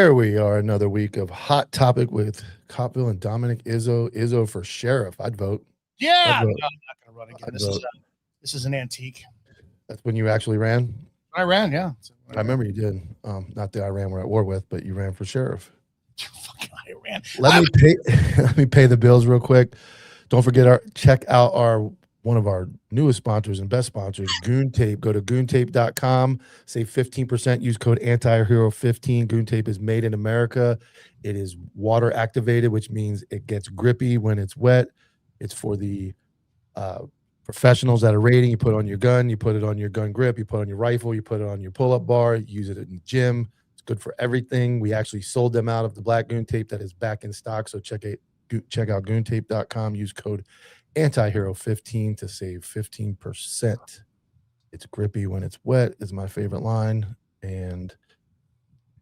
There we are, another week of Hot Topic with Copville and Dominick. Izzo for sheriff. I'd vote. Yeah, I'd vote. no, I'm not going to run again. I'd This vote. this is an antique. That's when you actually ran. I ran, yeah. I remember you did. Not that I ran. We're at war with, but you ran for sheriff. Fucking I ran. Let me pay the bills real quick. Don't forget check out one of our newest sponsors and best sponsors, Goon Tape. Go to goontape.com, save 15%, use code antihero15. Goon Tape is made in America. It is water activated, which means it gets grippy when it's wet. It's for the professionals that are raiding. You put it on your gun, you put it on your gun grip, you put it on your rifle, you put it on your pull-up bar, you use it in the gym. It's good for everything. We actually sold them out of the black Goon Tape that is back in stock. So check out goontape.com, use code antihero15 to save 15%. It's grippy when it's wet is my favorite line. And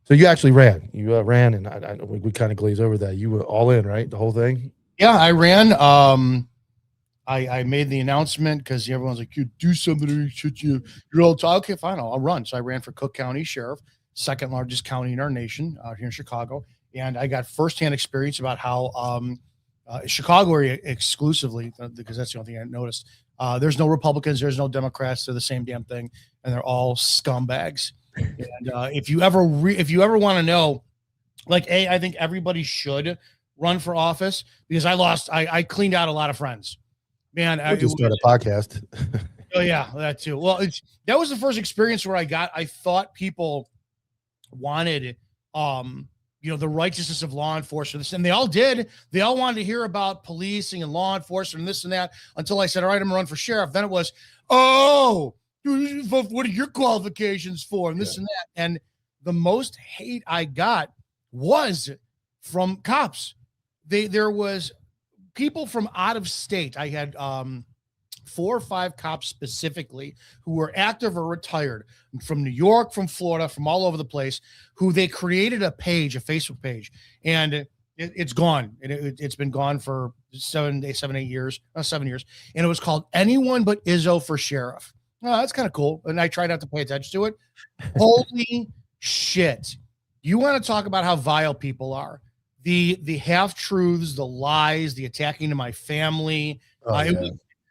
so you actually ran. You ran, and we kind of glazed over that. You were all in, right? The whole thing? Yeah, I ran. I made the announcement because everyone's like, you do something, you're all talking. Okay, fine, I'll run. So I ran for Cook County Sheriff, second largest county in our nation, out here in Chicago. And I got firsthand experience about how Chicago area exclusively, because that's the only thing I noticed. There's no Republicans, there's no Democrats. They're the same damn thing, and they're all scumbags. And if you ever want to know, I think everybody should run for office because I cleaned out a lot of friends. Man, I just started a podcast. Oh yeah, that too. Well, that was the first experience where I thought people wanted the righteousness of law enforcement, and they all did. They all wanted to hear about policing and law enforcement and this and that until I said, all right, I'm gonna run for sheriff. Then it was, oh, what are your qualifications for? And this and that. And the most hate I got was from cops. There was people from out of state. I had 4 or 5 cops specifically who were active or retired from New York, from Florida, from all over the place, who they created a Facebook page, and it's gone. It's been gone for 7 years. And it was called Anyone But Izzo for Sheriff. Oh, that's kind of cool. And I try not to pay attention to it. Holy shit. You want to talk about how vile people are. The half-truths, the lies, the attacking to my family.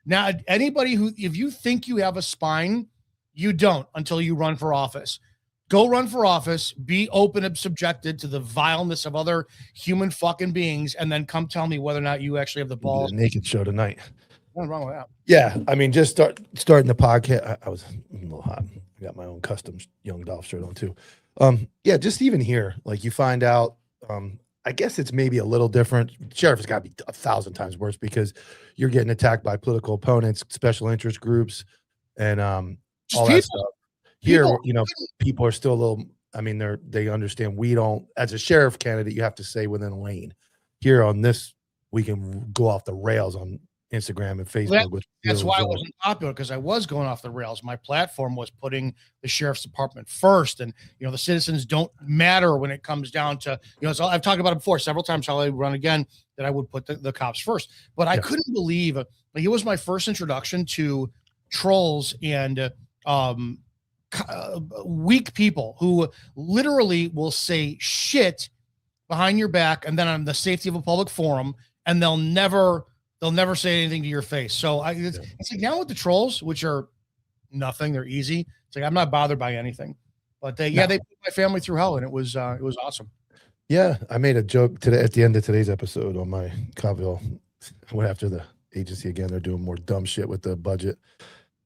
Now, anybody if you think you have a spine, you don't until you run for office. Go run for office, be open and subjected to the vileness of other human fucking beings, and then come tell me whether or not you actually have the balls. Naked show tonight. Nothing wrong with that. Yeah, I mean, just starting the podcast. I was a little hot. I got my own custom Young Dolph shirt on too. Yeah, just even here, like you find out. I guess it's maybe a little different. Sheriff has got to be 1,000 times worse because you're getting attacked by political opponents, special interest groups, and all that stuff. Here, people are still a little. I mean, they understand we don't. As a sheriff candidate, you have to stay within a lane. Here on this, we can go off the rails on Instagram and Facebook. That's why I wasn't popular, because I was going off the rails. My platform was putting the sheriff's department first, and the citizens don't matter when it comes down to So I've talked about it before several times. How I run again, that I would put the cops first, but I couldn't believe it was my first introduction to trolls and weak people who literally will say shit behind your back and then on the safety of a public forum, and they'll never say anything to your face. So it's like now with the trolls, which are nothing, they're easy. It's like I'm not bothered by anything. But they put my family through hell, and it was awesome. Yeah, I made a joke today at the end of today's episode on my Copville. I went after the agency again. They're doing more dumb shit with the budget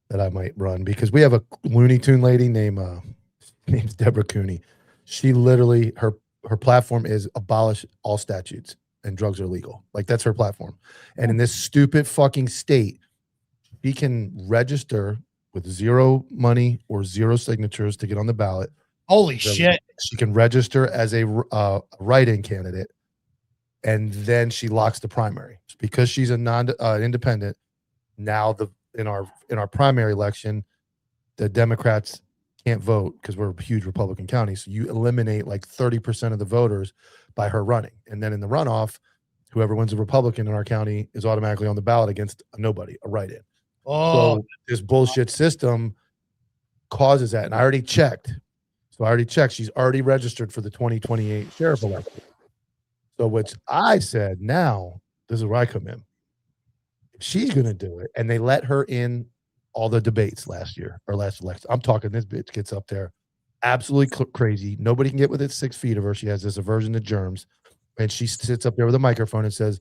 that I might run, because we have a Looney Tune lady named Deborah Cooney. She literally her platform is abolish all statutes and drugs are legal. Like, that's her platform. And in this stupid fucking state, she can register with 0 money or 0 signatures to get on the ballot. Holy shit. She can register as a write-in candidate, and then she locks the primary. Because she's a independent, now in our primary election, the Democrats can't vote because we're a huge Republican county. So you eliminate like 30% of the voters by her running. And then in the runoff, whoever wins a Republican in our county is automatically on the ballot against a nobody, a write-in. Oh, so this bullshit system causes that. And I already checked. So I already checked. She's already registered for the 2028 sheriff election. So which I said, now this is where I come in. If she's going to do it, and they let her in all the debates last year or last election. I'm talking this bitch gets up there absolutely crazy. Nobody can get within 6 feet of her. She has this aversion to germs. And she sits up there with a microphone and says,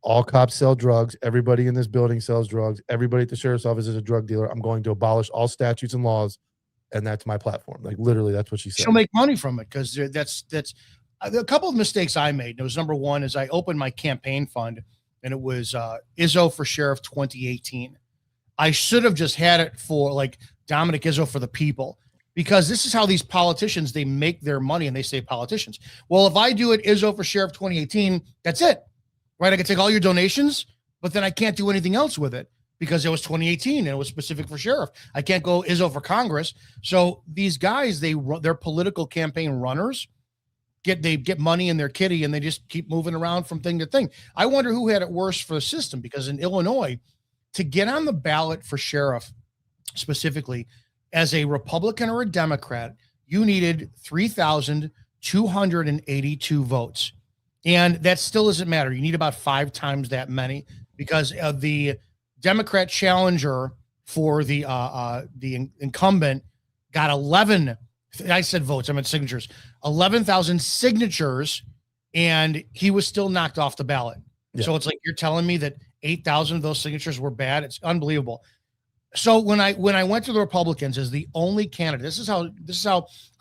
all cops sell drugs. Everybody in this building sells drugs. Everybody at the sheriff's office is a drug dealer. I'm going to abolish all statutes and laws. And that's my platform. Like literally, that's what she said. She'll make money from it because that's a couple of mistakes I made. It was number one is I opened my campaign fund and it was Izzo for Sheriff 2018. I should have just had it for like Dominick Izzo for the people, because this is how these politicians, they make their money and they say politicians. Well, if I do it Izzo for Sheriff 2018, that's it, right? I can take all your donations, but then I can't do anything else with it because it was 2018 and it was specific for sheriff. I can't go Izzo for Congress. So these guys, they're political campaign runners. They get money in their kitty and they just keep moving around from thing to thing. I wonder who had it worse for the system, because in Illinois, to get on the ballot for sheriff specifically as a Republican or a Democrat, you needed 3,282 votes. And that still doesn't matter. You need about 5 times that many, because of the Democrat challenger for the incumbent got 11. I said votes, I meant signatures. 11,000 signatures, and he was still knocked off the ballot. Yeah. So it's like you're telling me that 8,000 of those signatures were bad. It's unbelievable. So when I went to the Republicans as the only candidate, this is how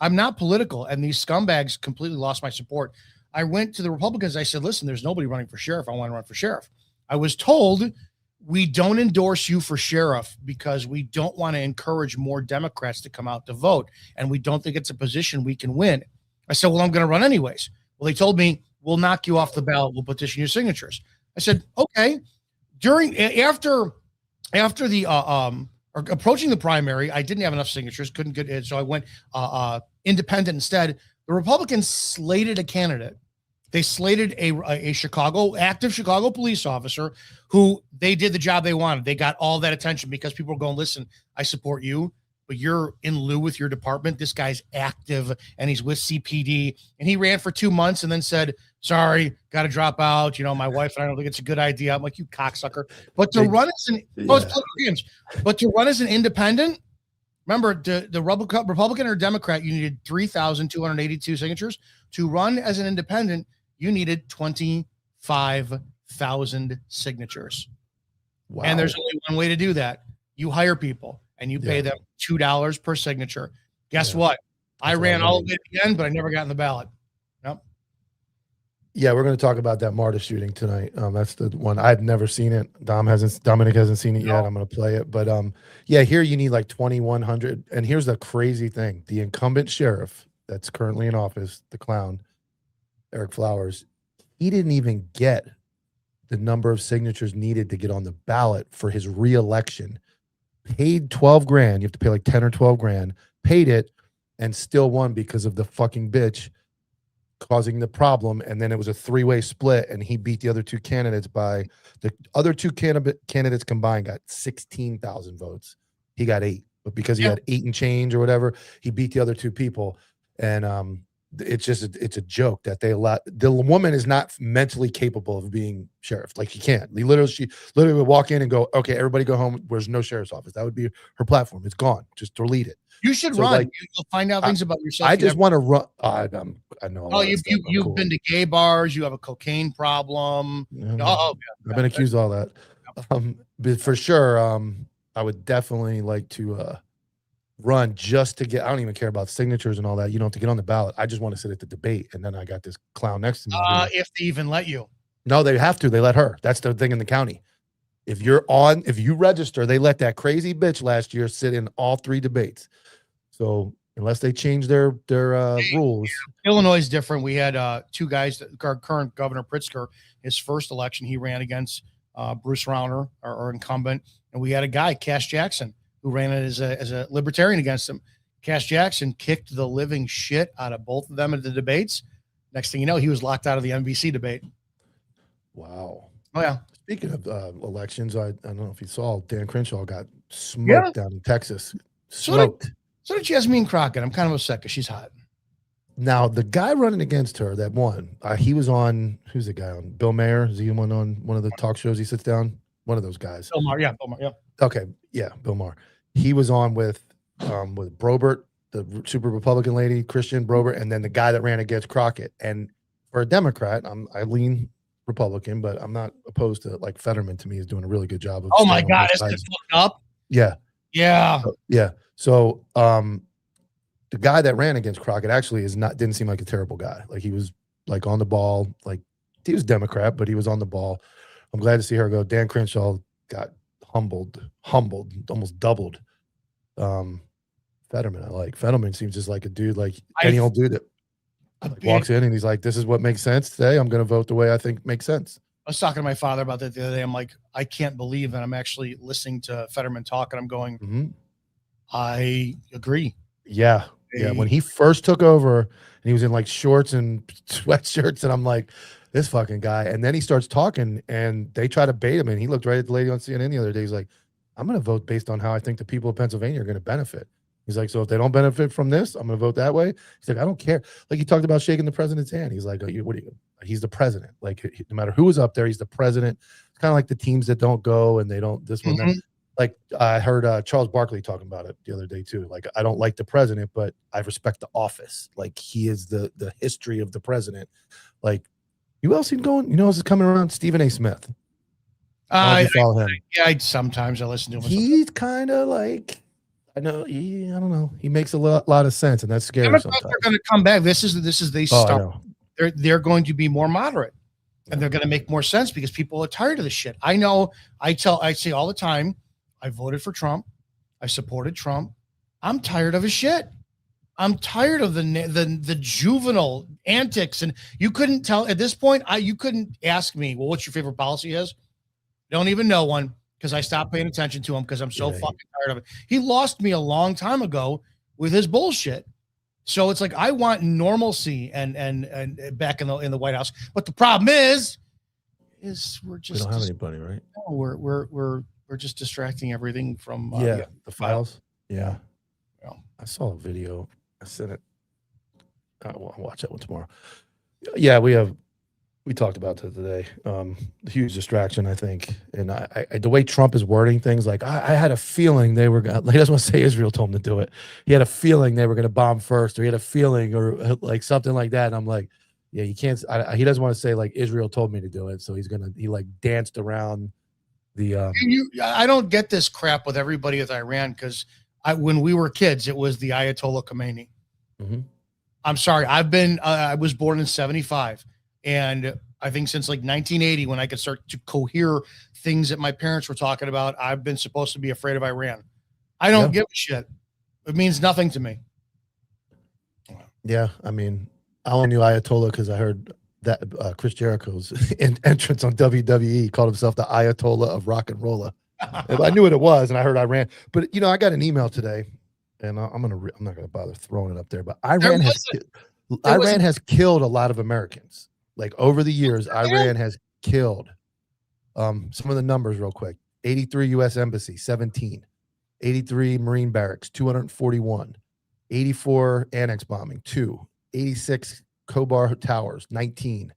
I'm not political, and these scumbags completely lost my support. I went to the Republicans. I said, listen, there's nobody running for sheriff. I want to run for sheriff. I was told, we don't endorse you for sheriff because we don't want to encourage more Democrats to come out to vote, and we don't think it's a position we can win. I said, well, I'm going to run anyways. Well, they told me, we'll knock you off the ballot. We'll petition your signatures. I said, okay. After the or approaching the primary, I didn't have enough signatures, couldn't get it, so I went independent instead. The Republicans slated a candidate. They slated a active Chicago police officer who they did the job they wanted. They got all that attention because people were going, listen, I support you, but you're in lieu with your department. This guy's active and he's with CPD. And he ran for 2 months and then said, sorry, got to drop out. You know, my wife and I don't think it's a good idea. I'm like, you cocksucker. But to run as an independent, remember, the Republican or Democrat, you needed 3,282 signatures. To run as an independent, you needed 25,000 signatures. Wow. And there's only one way to do that. You hire people and you pay them $2 per signature. Guess what? I ran all the way to the end, but I never got in the ballot. Nope. Yeah, we're going to talk about that MARTA shooting tonight. That's the one. I've never seen it. Dominick hasn't seen it yet. I'm going to play it. But yeah, here you need like 2,100. And here's the crazy thing. The incumbent sheriff that's currently in office, the clown, Eric Flowers, he didn't even get the number of signatures needed to get on the ballot for his reelection. Paid 12 grand. You have to pay like 10 or 12 grand. Paid it and still won because of the fucking bitch causing the problem. And then it was a 3-way split, and he beat the other 2 candidates by the other 2 candidates combined got 16,000 votes. He got 8, but because he had 8 and change or whatever, he beat the other 2 people. And it's a joke that they allow. The woman is not mentally capable of being sheriff. Like she can't. She literally would walk in and go, okay, everybody go home. There's no sheriff's office. That would be her platform. It's gone. Just delete it. You should run. Like, you'll find out things about yourself. I just want to run. I know. Oh, you've been to gay bars. You have a cocaine problem. I've been accused of all that. But for sure, I would definitely like to run just to get. I don't even care about signatures and all that. You don't have to get on the ballot. I just want to sit at the debate, and then I got this clown next to me. If they even let you. No, they have to. They let her. That's the thing in the county. If you register, they let that crazy bitch last year sit in all 3 debates. So unless they change their rules. Illinois is different. We had 2 guys, our current Governor Pritzker, his first election, he ran against Bruce Rauner, our incumbent. And we had a guy, Cash Jackson, who ran it as a libertarian against him. Cash Jackson kicked the living shit out of both of them at the debates. Next thing you know, he was locked out of the NBC debate. Wow. Oh, yeah. Speaking of elections, I don't know if you saw, Dan Crenshaw got smoked down in Texas. Smoked. So did Jasmine Crockett. I'm kind of upset because she's hot. Now, the guy running against her that won, he was on, who's the guy on? Bill Maher? Is he one on one of the talk shows he sits down? One of those guys. Bill Maher, yeah, Bill Maher, yeah. Okay, yeah, Bill Maher. He was on with Brobert, the super Republican lady, Christian Brobert, and then the guy that ran against Crockett. And for a Democrat, I lean Republican, but I'm not opposed to, like, Fetterman to me is doing a really good job of. Oh my God, is this fucked up? Yeah. Yeah. Yeah. So the guy that ran against Crockett actually didn't seem like a terrible guy. Like, he was like on the ball, like he was Democrat, but he was on the ball. I'm glad to see her go. Dan Crenshaw got humbled, almost doubled. Fetterman, I like. Fetterman seems just like a dude, like any old dude that walks in and he's like, this is what makes sense today. I'm going to vote the way I think makes sense. I was talking to my father about that the other day. I'm like, I can't believe that I'm actually listening to Fetterman talk, and I'm going, I agree. Yeah. Yeah. When he first took over and he was in like shorts and sweatshirts, and I'm like, this fucking guy. And then he starts talking and they try to bait him. And he looked right at the lady on CNN the other day. He's like, I'm going to vote based on how I think the people of Pennsylvania are going to benefit. He's like, so if they don't benefit from this, I'm going to vote that way. He's like, I don't care. Like, he talked about shaking the president's hand. He's like, what are you? He's the president. Like, no matter who is up there, he's the president. It's kind of like the teams that don't go and they don't this one. That. Like, I heard Charles Barkley talking about it the other day too. Like, I don't like the president, but I respect the office. Like, he is the history of the president. Like, who else is going? You know, who's coming around? Stephen A. Smith. I follow him. Yeah, sometimes I listen to him. He's kind of like, I know. I don't know. He makes a lot of sense, and that's scary. Sometimes they're going to come back. This is they start. They're going to be more moderate, and they're going to make more sense because people are tired of the shit. I know. I say all the time. I voted for Trump. I supported Trump. I'm tired of his shit. I'm tired of the juvenile antics, and you couldn't tell at this point. You couldn't ask me, well, what's your favorite policy is? Don't even know one, because I stopped paying attention to him because I'm so fucking tired of it. He lost me a long time ago with his bullshit. So it's like, I want normalcy and back in the White House. But the problem is we don't have anybody, right? No, we're just distracting everything from the files. Yeah. I saw a video. I sent it. I'll watch that one tomorrow. Yeah, we talked about that today. Huge distraction, I think. And I the way Trump is wording things, like, I had a feeling they were going to, he doesn't want to say Israel told him to do it. He had a feeling they were going to bomb first, or he had a feeling, or like something like that. And I'm like, yeah, you can't, he doesn't want to say like Israel told me to do it. So he like danced around the. I don't get this crap with everybody with Iran, because when we were kids, it was the Ayatollah Khomeini. I'm sorry. I was born in 75. And I think since like 1980, when I could start to cohere things that my parents were talking about, I've been supposed to be afraid of Iran. I don't give a shit. It means nothing to me. Yeah. I mean, I only knew Ayatollah because I heard that Chris Jericho's entrance on WWE called himself the Ayatollah of rock and rolla. I knew what it was, and I heard Iran. But, I got an email today, and I'm not going to bother throwing it up there, but Iran has killed a lot of Americans. Like, over the years, Iran has killed some of the numbers real quick. 83 U.S. Embassy, 17. 83 Marine Barracks, 241. 84 annex bombing, 2. 86 Khobar Towers, 19.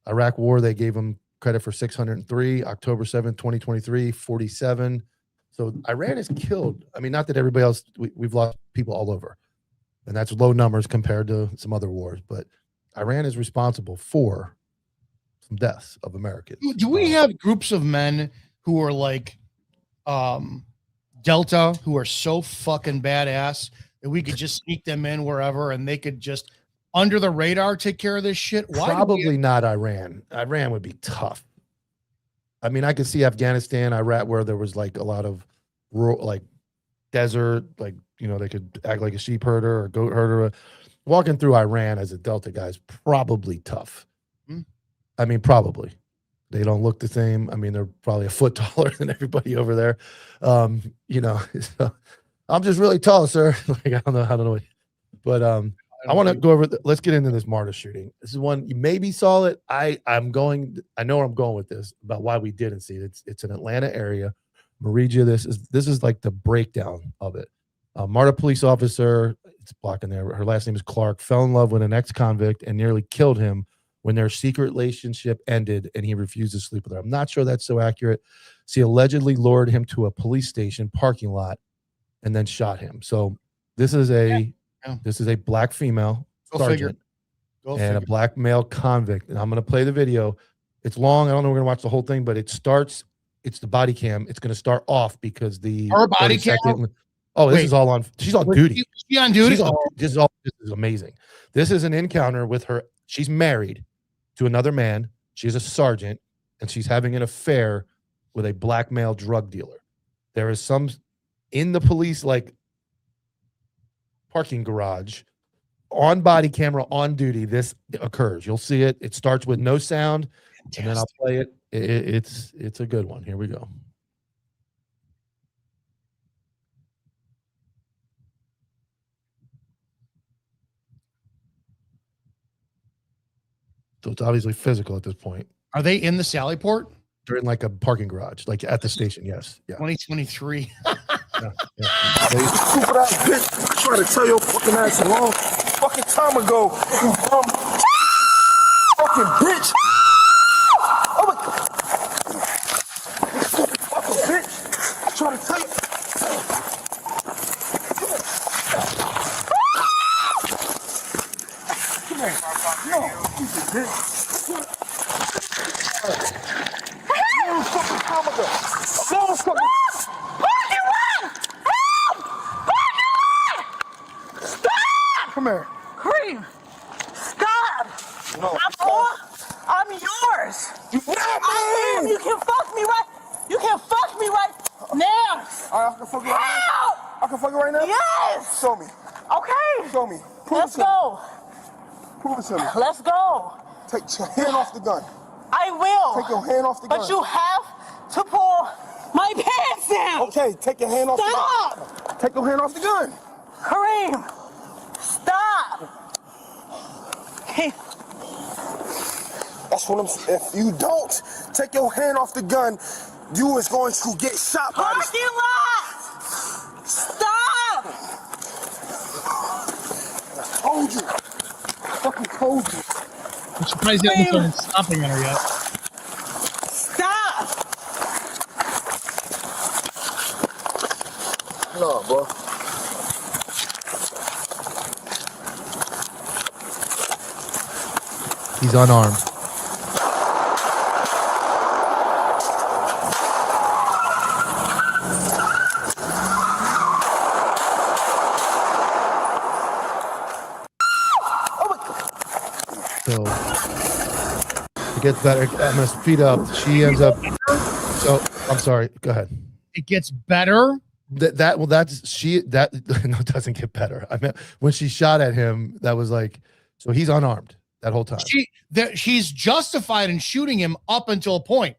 Iraq War, they gave them credit for 603. October 7th, 2023, 47. So Iran has killed. I mean, not that everybody else, we've lost people all over. And that's low numbers compared to some other wars, but Iran is responsible for some deaths of Americans. Do we have groups of men who are like Delta, who are so fucking badass that we could just sneak them in wherever and they could just under the radar take care of this shit? Probably not Iran. Iran would be tough. I mean, I could see Afghanistan, Iraq, where there was like a lot of rural, like desert, like, they could act like a sheep herder or goat herder. Walking through Iran as a Delta guy is probably tough. I mean, probably. They don't look the same. I mean, they're probably a foot taller than everybody over there. So I'm just really tall, sir. Like, I don't know. But I want to go over. Let's get into this MARTA shooting. This is one you maybe saw it. I know where I'm going with this about why we didn't see it. It's an Atlanta area. I'm gonna read you this. This is like the breakdown of it. MARTA police officer, it's blocking there. Her last name is Clark, fell in love with an ex-convict and nearly killed him when their secret relationship ended and he refused to sleep with her. I'm not sure that's so accurate. She allegedly lured him to a police station parking lot and then shot him. So this is a black female sergeant and a black male convict. And I'm going to play the video. It's long. I don't know if we're going to watch the whole thing, but it starts. It's the body cam. It's going to start off because her body cam. This is all on. She's on duty. Is she on duty? This is amazing. This is an encounter with her. She's married to another man. She's a sergeant, and she's having an affair with a black male drug dealer. There is some in the police parking garage on body camera on duty. This occurs. You'll see it. It starts with no sound, and then I'll play it. It's a good one. Here we go. So it's obviously physical at this point. Are they in the Sally Port? They're in like a parking garage, like at the station. Yes. Yeah. 2023. Yeah. Stupid ass bitch. I tried to tell your fucking ass a long fucking time ago. Fucking bitch. Oh my God. Stupid fucking bitch. I tried to tell you. Come here. No, stupid bitch. A fucking time ago. A long fucking. Come here. Cream, stop! No. I'm yours. I am. You can fuck me right. You can fuck me right now. I can fuck you right now. I can fuck you right now. Yes. Show me. Okay. Show me. Let's go. Prove it to me. Let's go. Take your hand off the gun. I will. Take your hand off the gun. But you have to pull my pants down. Okay, take your hand off the gun. Stop. Take your hand off the gun. Kareem, stop. Hey. That's what I'm saying. If you don't take your hand off the gun, you is going to get shot by this. Parking lot. Stop. I told you. I fucking told you. I'm surprised you haven't started stopping on her yet. Stop. No, bro. He's unarmed. So it gets better. I'm gonna speed up. She ends up. So I'm sorry. Go ahead. It gets better. No, it doesn't get better. I mean, when she shot at him, that was like, so he's unarmed that whole time. She's justified in shooting him up until a point.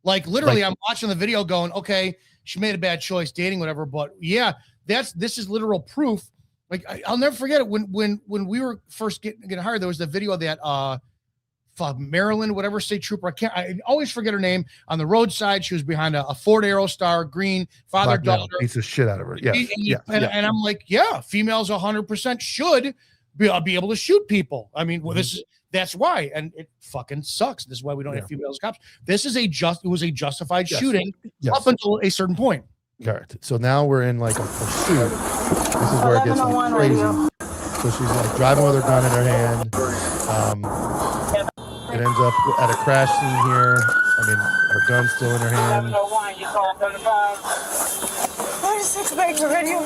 Like literally, I'm watching the video going, okay, she made a bad choice, dating, whatever. But yeah, this is literal proof. Like I'll never forget it. When we were first getting hired, there was the video of that Maryland, whatever state trooper. I always forget her name. On the roadside, she was behind a Ford Aerostar, green, father daughter. Beats the shit out of her. Yeah, and I'm like, yeah, females 100% should be able to shoot people. I mean, well, that's why, and it fucking sucks. This is why we don't have females cops. It was a justified shooting up until a certain point. Correct. So now we're in like a pursuit. This is where it gets like crazy. So she's like driving with her gun in her hand. It ends up at a crash scene here. I mean, her gun's still in her hand. 36 bags of radio.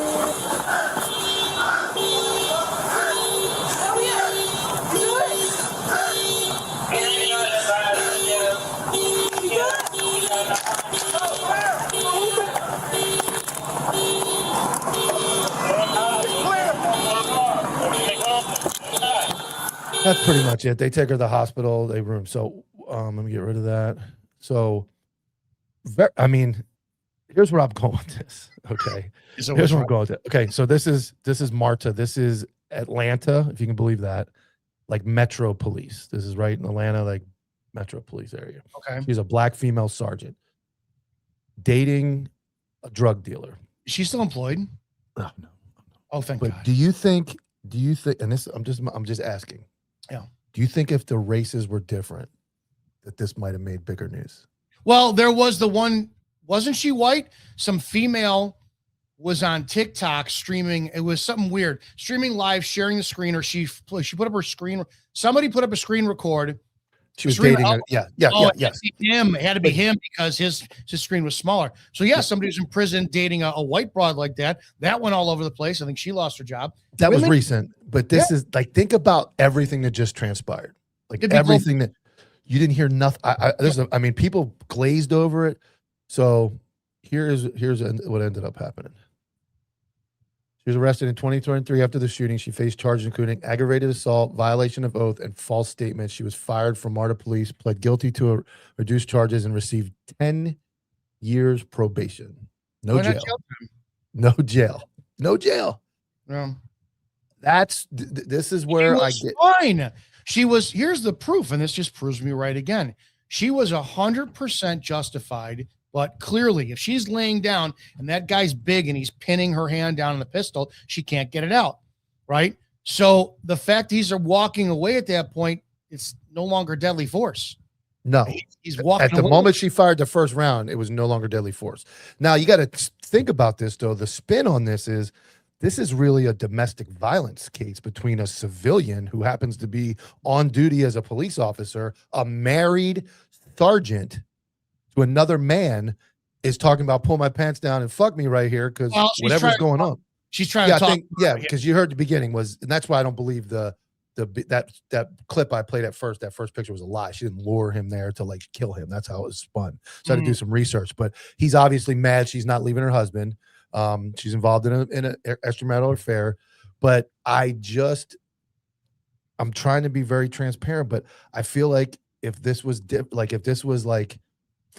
That's pretty much it. They take her to the hospital. They room. So let me get rid of that. So, I mean, here's where I'm going with this. Okay. Here's where I'm going with it. Okay. So this is MARTA. This is Atlanta, if you can believe that. Like Metro Police. This is right in Atlanta, like Metro Police area. Okay. She's a black female sergeant dating a drug dealer. Is she still employed? Oh, no. Oh, thank But God. do you think, and this, I'm just asking. Yeah. Do you think if the races were different, that this might have made bigger news? Well, there was the one, wasn't she white? Some female was on TikTok streaming. It was something weird, streaming live, sharing the screen, or she put up her screen. Somebody put up a screen record. She was Screen- dating. oh, Yes. It had to be him because his screen was smaller. So yeah, somebody was in prison dating a white broad like that. That went all over the place. I think she lost her job. That was Women- recent, but this is like, think about everything that just transpired. Like It'd be everything that you didn't hear nothing. I mean, people glazed over it. So here's what ended up happening. She was arrested in 2023 after the shooting. She faced charges including aggravated assault, violation of oath, and false statement. She was fired from MARTA police, pled guilty to reduced charges, and received 10 years probation. No Why not jail. jail time? No jail. No jail. Yeah. That's this is where I get fine. She was, here's the proof, and this just proves me right again. She was 100% justified, but clearly, if she's laying down and that guy's big and he's pinning her hand down on the pistol, she can't get it out, right? So the fact he's walking away at that point, it's no longer deadly force. no. He's walking At the away. moment she fired the first round, it was no longer deadly force. Now you got to think about this though. The spin on this is really a domestic violence case between a civilian who happens to be on duty as a police officer, a married sergeant, to another man is talking about pull my pants down and fuck me right here because whatever's going on. She's trying to talk. Because you heard the beginning was, and that's why I don't believe that clip I played at first, that first picture was a lie. She didn't lure him there to like kill him. That's how it was spun. So I had to do some research, but he's obviously mad she's not leaving her husband. She's involved in an extramarital affair, but I'm trying to be very transparent, but I feel like if this was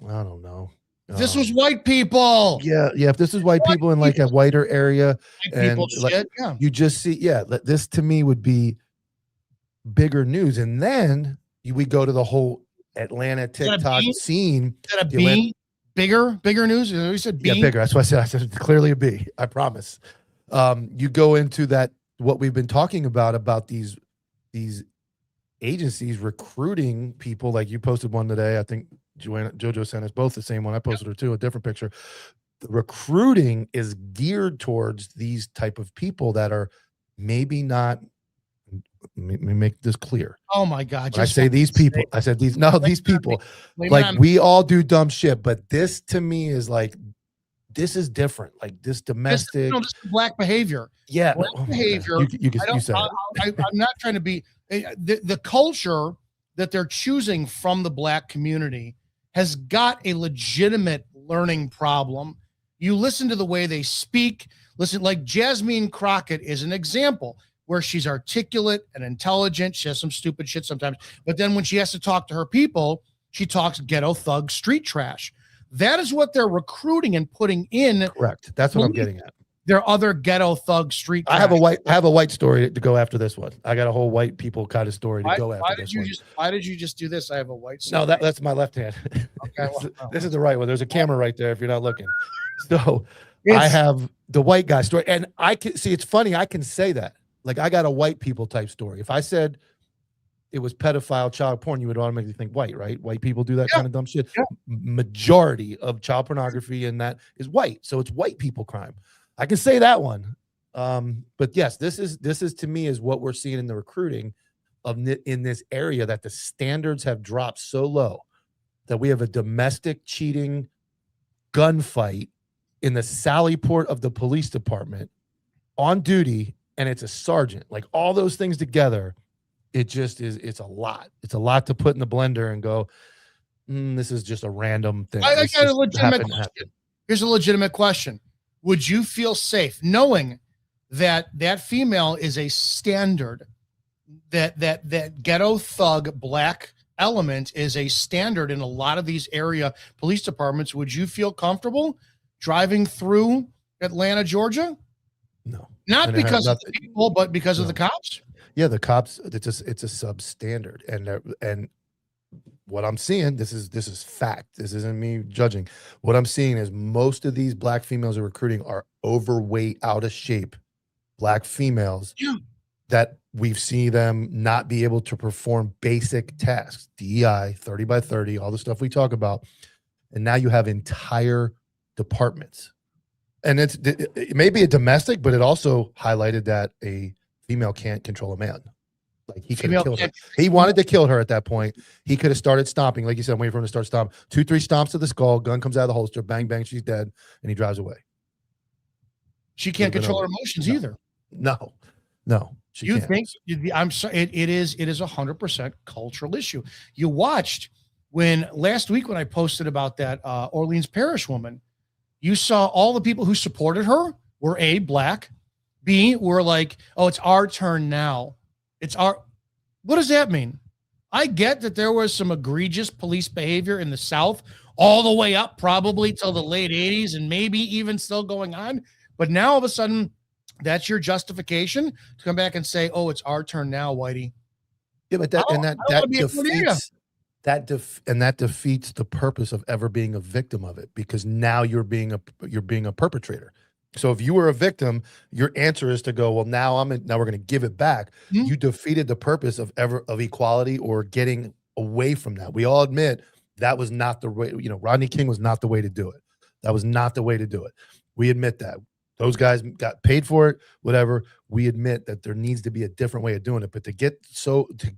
I don't know. This was white people. Yeah. If this is white people in like a whiter area, White people like, shit. Yeah. you just see, this to me would be bigger news. And then we go to the whole Atlanta TikTok scene. Is that a B? Bigger news? You said B? Yeah, bigger. That's why I said clearly a B. I promise. You go into that, what we've been talking about these agencies recruiting people. Like you posted one today. I think JoJo sent us both the same one. I posted her too, a different picture. The recruiting is geared towards these type of people that are maybe not. Let me make this clear. Oh my God! I say these people. I said these. No, these people. Like we all do dumb shit, but this to me is like, this is different. Like this domestic, this is black behavior. Yeah, black behavior. You said I'm not trying to be the culture that they're choosing from the black community has got a legitimate learning problem. You listen to the way they speak. Listen, like Jasmine Crockett is an example where she's articulate and intelligent. She has some stupid shit sometimes, but then when she has to talk to her people, she talks ghetto thug street trash. That is what they're recruiting and putting in. Correct. That's what I'm getting at. Their other ghetto thug street trash. I have a white story to go after this one. I got a whole white people kind of story to go after this one. Why did you just do this? I have a white story. No, that's my left hand. Okay, this is the right one. There's a camera right there if you're not looking. So I have the white guy story, and I can see, it's funny. I can say that. Like I got a white people type story. If I said it was pedophile child porn, you would automatically think white, right? White people do that kind of dumb shit. Yeah. Majority of child pornography and that is white. So it's white people crime. I can say that one. But yes, this is to me is what we're seeing in the recruiting in this area, that the standards have dropped so low that we have a domestic cheating gunfight in the Sally Port of the police department on duty, and it's a sergeant. Like all those things together, it just is. It's a lot. It's a lot to put in the blender and go, this is just a random thing. I got a legitimate question. Here's a legitimate question. Would you feel safe knowing that that female is a standard, that ghetto thug black element is a standard in a lot of these area police departments? Would you feel comfortable driving through Atlanta, Georgia? No. Not because of the people, but because of the cops? Yeah, the cops, it's a substandard. And what I'm seeing, this is fact. This isn't me judging. What I'm seeing is most of these black females are recruiting are overweight, out of shape, Black females Yeah. that we've seen them not be able to perform basic tasks, DEI, 30 by 30, all the stuff we talk about. And now you have entire departments. And it may be a domestic, but it also highlighted that a female can't control a man. Like he could have killed her. He wanted to kill her at that point. He could have started stomping, like you said, waiting for him to start stomping. 2-3 stomps to the skull, gun comes out of the holster, bang, bang, she's dead, and he drives away. She can't control her emotions either. No, she You can't. think? I'm sorry. It is 100% cultural issue. You watched when last week when I posted about that Orleans Parish woman, you saw all the people who supported her were A, black, B, were like, oh, it's our turn now. What does that mean? I get that there was some egregious police behavior in the South all the way up probably till the late 80s and maybe even still going on. But now all of a sudden, that's your justification to come back and say, oh, it's our turn now, Whitey. Yeah, but that defeats the purpose of ever being a victim of it, because now you're being a perpetrator. So if you were a victim, your answer is to go, well, now we're going to give it back. Mm-hmm. You defeated the purpose of equality or getting away from that. We all admit that was not the way. Rodney King was not the way to do it. That was not the way to do it. We admit that. Those guys got paid for it, whatever. We admit that there needs to be a different way of doing it. But to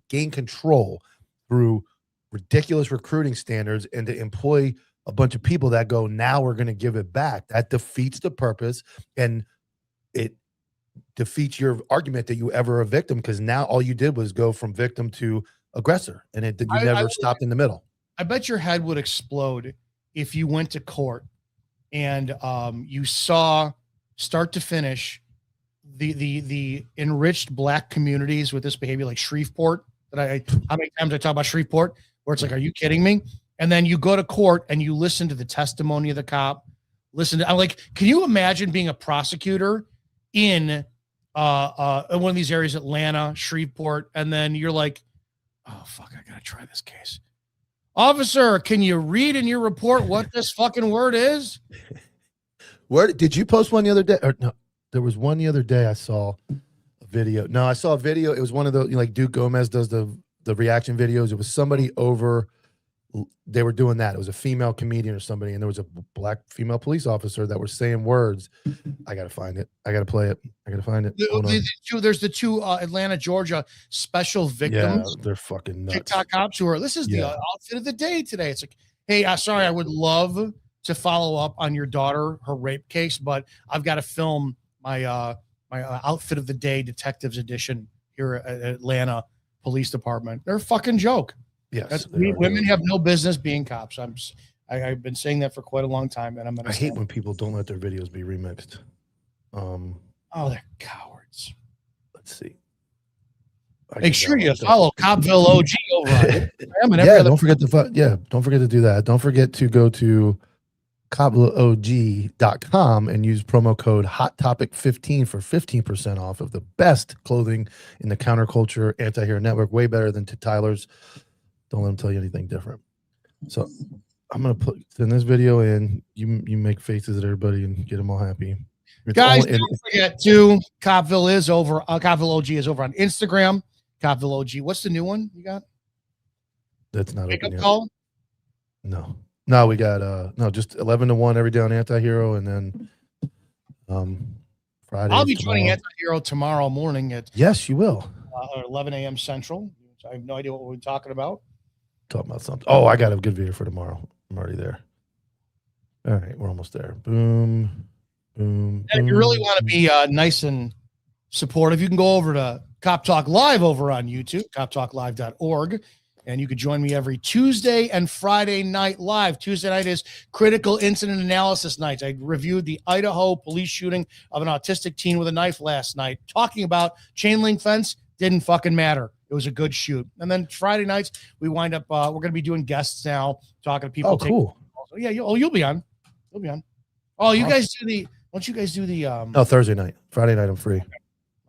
gain control through ridiculous recruiting standards and to employ a bunch of people that go, now we're going to give it back, that defeats the purpose, and it defeats your argument that you ever a victim, because now all you did was go from victim to aggressor, and you never stopped in the middle. I bet your head would explode if you went to court and you saw start to finish the enriched black communities with this behavior, like Shreveport. How many times I talk about Shreveport, where it's like, are you kidding me? And then you go to court and you listen to the testimony of the cop. Can you imagine being a prosecutor in one of these areas, Atlanta, Shreveport, and then you're like, oh fuck, I gotta try this case. Officer, can you read in your report what this fucking word is? Where did you post one the other day? Or no, there was one the other day I saw a video. No, I saw a video. It was one of the, like Duke Gomez does the reaction videos. It was somebody over. They were doing that. It was a female comedian or somebody, and there was a black female police officer that were saying words. I gotta find it. I gotta play it. I gotta find it. There's the two Atlanta, Georgia special victims. Yeah, they're fucking nuts. TikTok cops who are. This is the outfit of the day today. It's like, hey, sorry, I would love to follow up on your daughter, her rape case, but I've got to film my my outfit of the day detectives edition here at Atlanta Police Department. They're a fucking joke. Yes, women have no business being cops. I've been saying that for quite a long time, and I hate when people don't let their videos be remixed. They're cowards. Let's see. Make sure you follow Copville OG over on Instagram. Yeah, don't forget to do that. Don't forget to go to CopvillaOG.com and use promo code HOTTOPIC15 for 15% off of the best clothing in the counterculture anti-hero network. Way better than Tyler's. Don't let them tell you anything different. So I'm going to send this video in. You make faces at everybody and get them all happy. Guys, don't forget too, Copville OG is over on Instagram. Copville OG. What's the new one you got? That's not Wake open Up yet. Call? No, we got just 11 to 1 every day on Anti-Hero, and then Friday. I'll be joining Anti-Hero tomorrow morning at Yes, you will. 11 a.m. Central. I have no idea what we're talking about. Talking about something. Oh, I got a good video for tomorrow. I'm already there. All right, we're almost there. Boom, boom. And if you really want to be nice and supportive, you can go over to Cop Talk Live over on YouTube, coptalklive.org. And you could join me every Tuesday and Friday night live. Tuesday night is critical incident analysis nights. I reviewed the Idaho police shooting of an autistic teen with a knife last night, talking about chain link fence. Didn't fucking matter. It was a good shoot. And then Friday nights, we wind up, we're going to be doing guests now, talking to people. Oh, cool. So, yeah, you'll be on. You'll be on. Oh, you guys do the, don't you guys do the. No, Thursday night. Friday night, I'm free.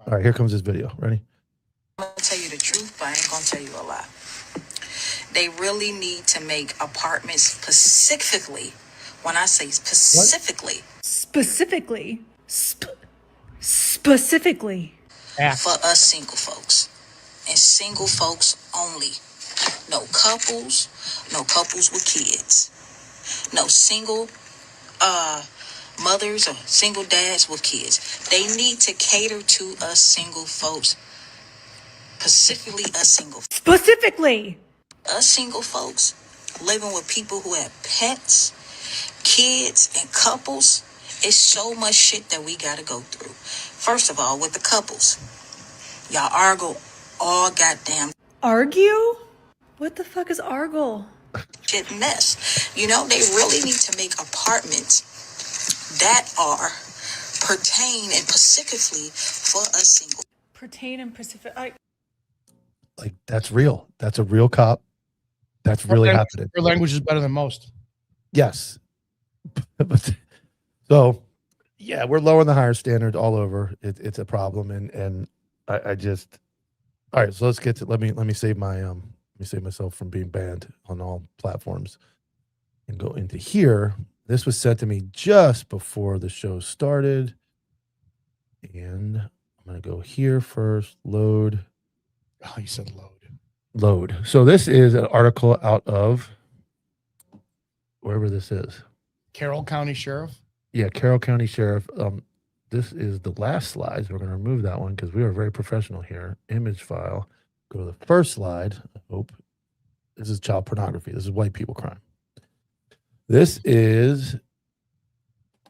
All right, here comes this video. Ready? I'm going to tell you the truth, but I ain't going to tell you a lie. They really need to make apartments specifically. When I say specifically. Specifically. Act. For us single folks. And single folks only. No couples with kids. No single mothers or single dads with kids. They need to cater to us single folks. Specifically us single folks living with people who have pets, kids, and couples. It's so much shit that we gotta go through. First of all, with the couples, y'all argue all goddamn Argue? What the fuck is argle? shit mess. You know, they really need to make apartments that are pertain and specifically for us single. Pertain and Pacific. Like, that's real. That's a real cop. That's really happening. Your language is better than most. Yes. So, yeah, we're lowering the higher standard all over. It's a problem, and I just, all right. So let's get to let me save my let me save myself from being banned on all platforms, and go into here. This was sent to me just before the show started, and I'm gonna go here first. Load. Oh, you said load. Load. So this is an article out of wherever this is. Carroll County Sheriff. Yeah, Carroll County Sheriff. This is the last slide. So we're going to remove that one because we are very professional here. Image file. Go to the first slide. I hope. This is child pornography. This is white people crime. This is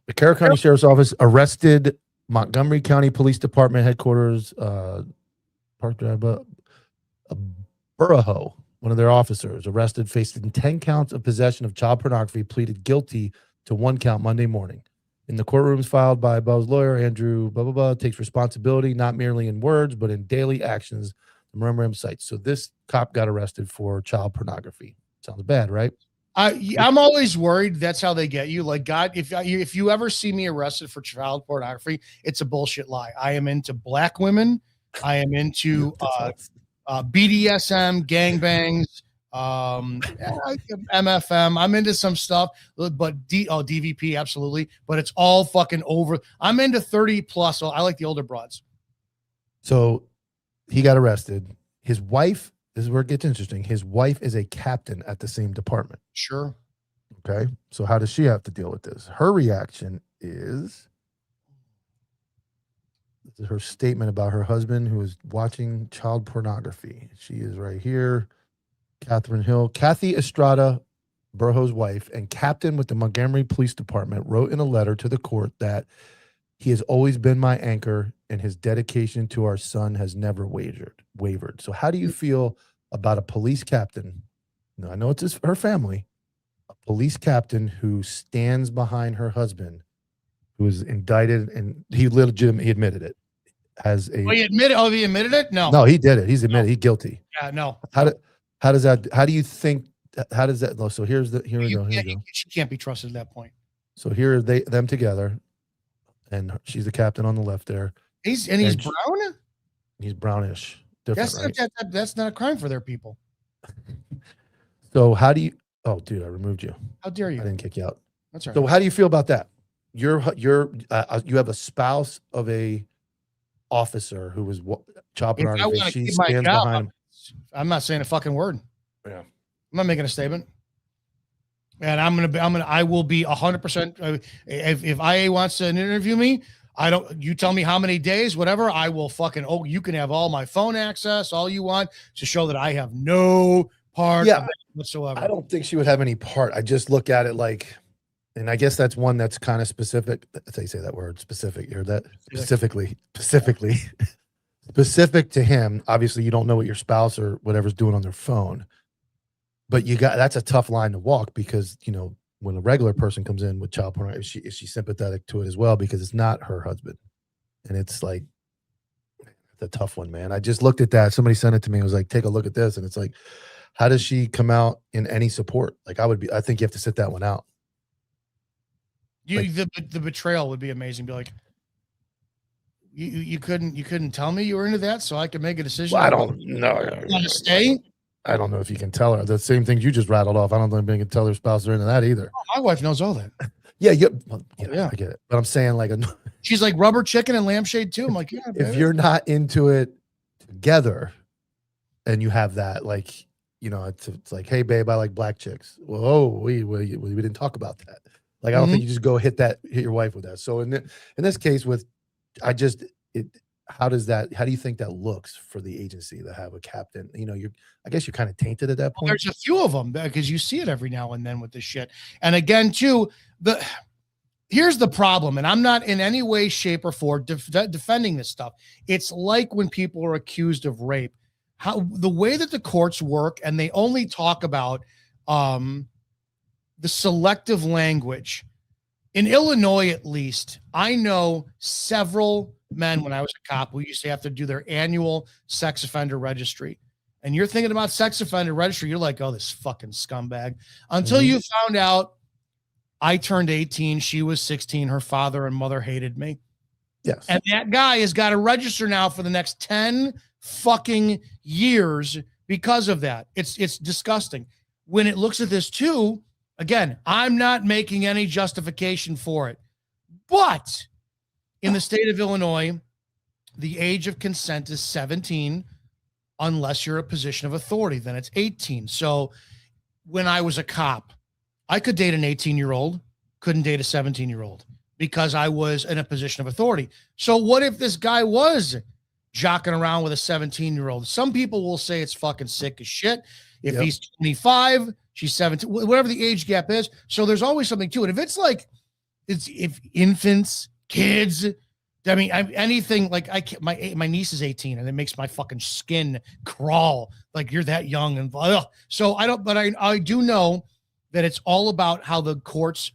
the Carroll County Sheriff's Office arrested Montgomery County Police Department headquarters, Park Drive, Borough, one of their officers, arrested, facing 10 counts of possession of child pornography, pleaded guilty to 1 count Monday morning. In the courtrooms filed by Bell's lawyer, Andrew takes responsibility, not merely in words, but in daily actions, the memorandum cites. So this cop got arrested for child pornography. Sounds bad, right? I'm always worried that's how they get you. Like, God, if you ever see me arrested for child pornography, it's a bullshit lie. I am into black women. I am into BDSM, gangbangs, MFM. I'm into some stuff, but DVP, absolutely. But it's all fucking over. I'm into 30 plus. So I like the older broads. So he got arrested. His wife, this is where it gets interesting. His wife is a captain at the same department. Sure. Okay. So how does she have to deal with this? Her reaction is, this is her statement about her husband who is watching child pornography. She is right here. Catherine Hill, Kathy Estrada, Burho's wife and captain with the Montgomery Police Department, wrote in a letter to the court that he has always been my anchor and his dedication to our son has never wavered. So how do you feel about a police captain? No, I know it's her family, a police captain who stands behind her husband, who is indicted, and he legitimately admitted it. He admitted it? No, he did it. He's admitted. He's guilty. Yeah, no. How does that? How do you think? How does that? So here we go. She can't be trusted at that point. So here are them together, and she's the captain on the left there. He's brown. He's brownish. Different, right? That's not a crime for their people. So how do you? Oh, dude, I removed you. How dare you? I didn't kick you out. That's right. So how do you feel about that? You have a spouse of a officer who was child pornography. She stands behind him. I'm not saying a fucking word. Yeah. I'm not making a statement. And I will be 100%. If IA wants to interview me, you tell me how many days, whatever, I will fucking, you can have all my phone access, all you want to show that I have no part of it whatsoever. I don't think she would have any part. I just look at it like, and I guess that's one that's kind of specific. That's how you say that word, specific. You heard that? Specifically. Specific to him. Obviously, you don't know what your spouse or whatever's doing on their phone. But that's a tough line to walk because, when a regular person comes in with child pornography, is she sympathetic to it as well? Because it's not her husband. And it's like, it's a tough one, man. I just looked at that. Somebody sent it to me and was like, take a look at this. And it's like, how does she come out in any support? Like I think you have to sit that one out. The betrayal would be amazing. Be like, you couldn't tell me you were into that, so I could make a decision. Well, I don't know. Want to stay? I don't know if you can tell her the same things you just rattled off. I don't know if anybody can tell their spouse they're into that either. Oh, my wife knows all that. Yeah, I get it. But I'm saying, like, She's like rubber chicken and lampshade too. I'm like, yeah, if baby. you're not into it together and you have that, like, you know, it's like, hey babe, I like black chicks. Whoa, we didn't talk about that. Like, I don't think you just go hit your wife with that. So in this case with, how do you think that looks for the agency to have a captain? You know, I guess you're kind of tainted at that Well, point. there's a few of them because you see it every now and then with this shit. And again, too, here's the problem, and I'm not in any way, shape, or form defending this stuff. It's like when people are accused of rape, how the way that the courts work, and they only talk about the selective language. In Illinois, at least, I know several men when I was a cop who used to have to do their annual sex offender registry. And you're thinking about sex offender registry, you're like, oh, this fucking scumbag. Until you found out I turned 18, she was 16, her father and mother hated me. Yes. And that guy has got to register now for the next 10 fucking years because of that. It's disgusting. When it looks at this too, again, I'm not making any justification for it. But in the state of Illinois, the age of consent is 17 unless you're a position of authority. Then it's 18. So when I was a cop, I could date an 18-year-old, couldn't date a 17-year-old because I was in a position of authority. So what if this guy was jocking around with a 17-year-old? Some people will say it's fucking sick as shit. If he's 25, she's 17, whatever the age gap is. So there's always something to it. If it's like, if infants, kids, I mean, anything like my niece is 18 and it makes my fucking skin crawl. Like, you're that young and so I do know that it's all about how the courts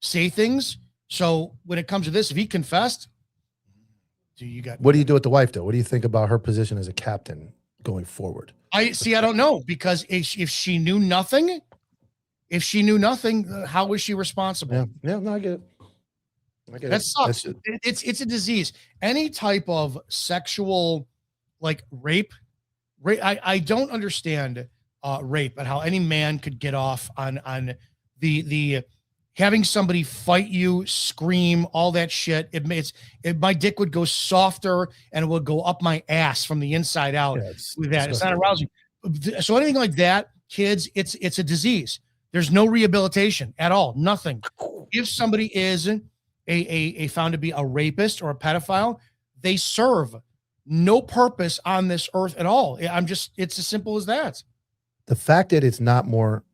say things. So when it comes to this, if he confessed, what do you do with the wife though? What do you think about her position as a captain going forward? I don't know, because if she knew nothing, how was she responsible? Yeah, no, I get it. That sucks. It's a disease. Any type of sexual, like rape. I don't understand rape and how any man could get off on the having somebody fight you, scream, all that shit. My dick would go softer and it would go up my ass from the inside out with that. It's not arousing. So anything like that, kids, it's a disease. There's no rehabilitation at all. Nothing. If somebody is a found to be a rapist or a pedophile, they serve no purpose on this earth at all. It's as simple as that. The fact that it's not more.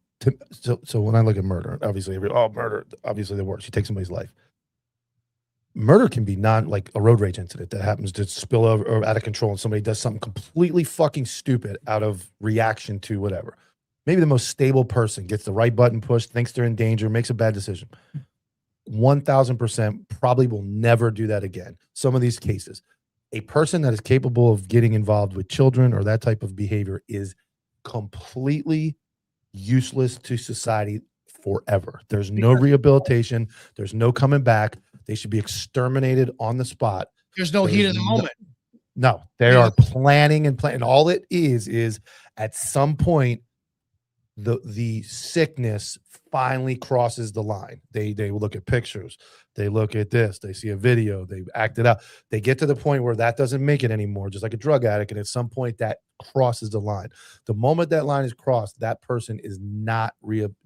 So when I look at murder, obviously, murder, obviously the worst. You take somebody's life. Murder can be like a road rage incident that happens to spill over or out of control, and somebody does something completely fucking stupid out of reaction to whatever. Maybe the most stable person gets the right button pushed, thinks they're in danger, makes a bad decision. 1,000% probably will never do that again. Some of these cases, a person that is capable of getting involved with children or that type of behavior is completely useless to society forever. There's no rehabilitation. There's no coming back. They should be exterminated on the spot. There's no heat of the moment. No, they are planning and planning. All it is at some point, the sickness finally crosses the line. They look at pictures. They look at this. They see a video. They act it out. They get to the point where that doesn't make it anymore, just like a drug addict. And at some point that crosses the line. The moment that line is crossed, that person is not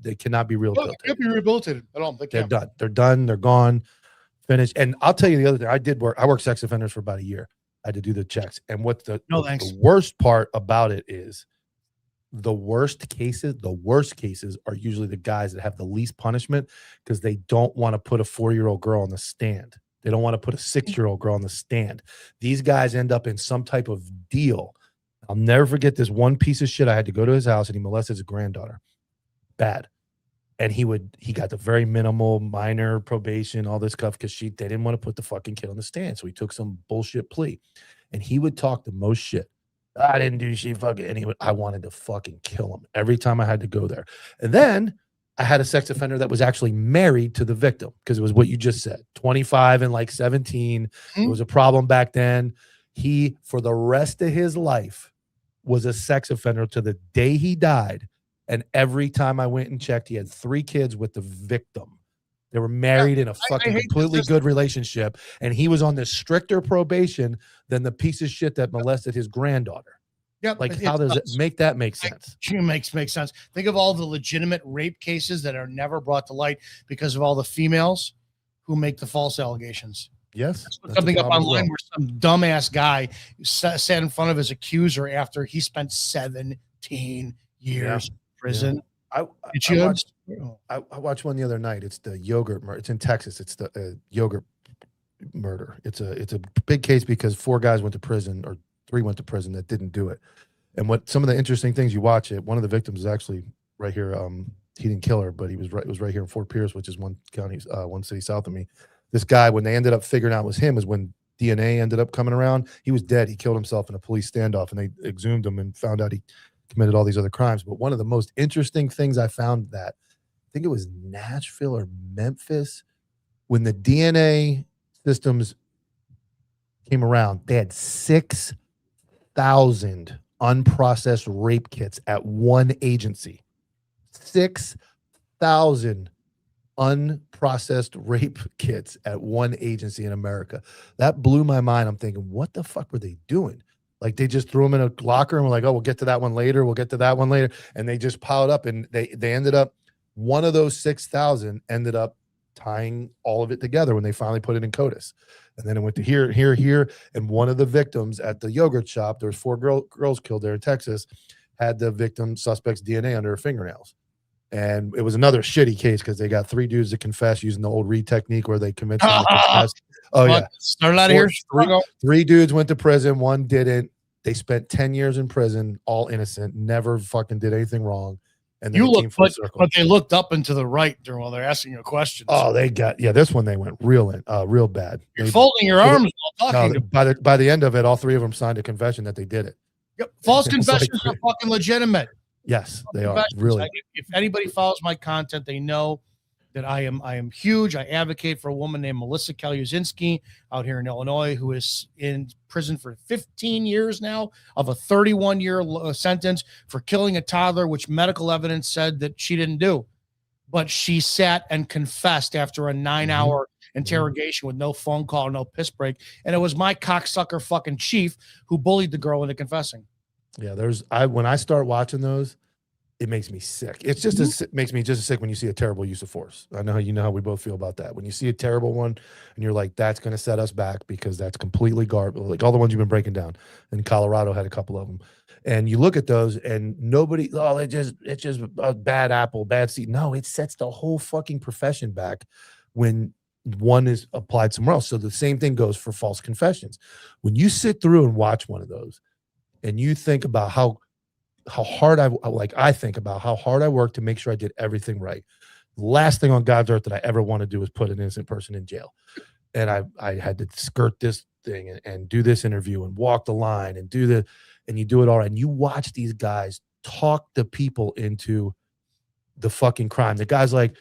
they cannot be rehabilitated. They can't be rehabilitated at all. They're done. They're done. They're gone. Finished. And I'll tell you the other thing. I worked sex offenders for about a year. I had to do the checks. And what the worst part about it is, the worst cases are usually the guys that have the least punishment because they don't want to put a 4-year-old girl on the stand. They don't want to put a 6-year-old girl on the stand. These guys end up in some type of deal. I'll never forget this one piece of shit. I had to go to his house and he molested his granddaughter. Bad. And he got the very minimal minor probation, all this stuff, because they didn't want to put the fucking kid on the stand. So he took some bullshit plea. And he would talk the most shit. I didn't do shit, fucking. And I wanted to fucking kill him every time I had to go there. And then I had a sex offender that was actually married to the victim, because it was what you just said, 25 and like 17. It was a problem back then. He, for the rest of his life, was a sex offender to the day he died. And every time I went and checked, he had 3 kids with the victim. They were married in a I fucking hate the completely system. good relationship, and he was on this stricter probation than the piece of shit that molested his granddaughter. Yep. Like, it how does it does. make sense? Makes sense. Think of all the legitimate rape cases that are never brought to light because of all the females who make the false allegations. Yes. Put something up online where some dumbass guy sat in front of his accuser after he spent 17 years in prison. I watched one the other night. It's the yogurt murder. It's in Texas. It's the yogurt murder. It's a big case because 4 guys went to prison, or 3 went to prison that didn't do it. And what some of the interesting things, you watch it. One of the victims is actually right here. He didn't kill her, but it was right here in Fort Pierce, which is one city south of me. This guy, when they ended up figuring out it was him, is when DNA ended up coming around. He was dead. He killed himself in a police standoff, and they exhumed him and found out he committed all these other crimes. But one of the most interesting things I found, that I think it was Nashville or Memphis, when the DNA systems came around, they had 6,000 unprocessed rape kits at one agency. 6,000 unprocessed rape kits at one agency in America. That blew my mind. I'm thinking, what the fuck were they doing? Like, they just threw them in a locker and were like, oh, we'll get to that one later. We'll get to that one later. And they just piled up, and they ended up, one of those 6,000 ended up tying all of it together when they finally put it in CODIS. And then it went to here. And one of the victims at the yogurt shop, there was 4 girls killed there in Texas, had the victim suspect's DNA under her fingernails. And it was another shitty case because they got 3 dudes to confess using the old Reed technique where they convinced them to confess. Oh, yeah. Started out of here. 3 dudes went to prison. 1 didn't. They spent 10 years in prison, all innocent, never fucking did anything wrong. And then but they looked up and to the right while they're asking you questions. Oh, they got, this one they went real bad. You're folding your arms while talking. By the end of it, all 3 of them signed a confession that they did it. Yep. False confessions are fucking legitimate. Yes, they are. Really. If anybody follows my content, they know that I am huge. I advocate for a woman named Melissa Kaluzinski out here in Illinois, who is in prison for 15 years now of a 31-year sentence for killing a toddler, which medical evidence said that she didn't do. But she sat and confessed after a 9-hour interrogation with no phone call, no piss break. And it was my cocksucker fucking chief who bullied the girl into confessing. Yeah, when I start watching those, it makes me sick. It's just makes me just as sick when you see a terrible use of force. I know how we both feel about that. When you see a terrible one and you're like, that's going to set us back because that's completely garbage. Like all the ones you've been breaking down. And Colorado had a couple of them. And you look at those and nobody, it's just a bad apple, bad seed. No, it sets the whole fucking profession back when one is applied somewhere else. So the same thing goes for false confessions. When you sit through and watch one of those, and you think about how hard I think about how hard I work to make sure I did everything right. The last thing on God's earth that I ever want to do is put an innocent person in jail. And I had to skirt this thing and do this interview and walk the line and and you do it all right. And you watch these guys talk the people into the fucking crime. The guy's like,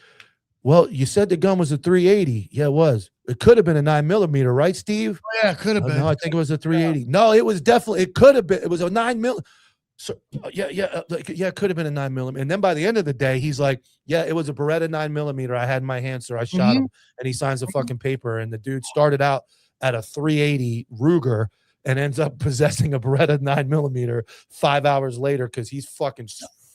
well, you said the gun was a 380. Yeah, it was. It could have been a 9mm, right, Steve? Oh, yeah, it could have been. No, I think it was a 380. No, it was definitely. It could have been. It was a 9mm. So it could have been a 9mm. And then by the end of the day, he's like, yeah, it was a Beretta 9mm. I had in my hand, sir. I shot him, and he signs the fucking paper. And the dude started out at a 380 Ruger and ends up possessing a Beretta 9mm 5 hours later because he's fucking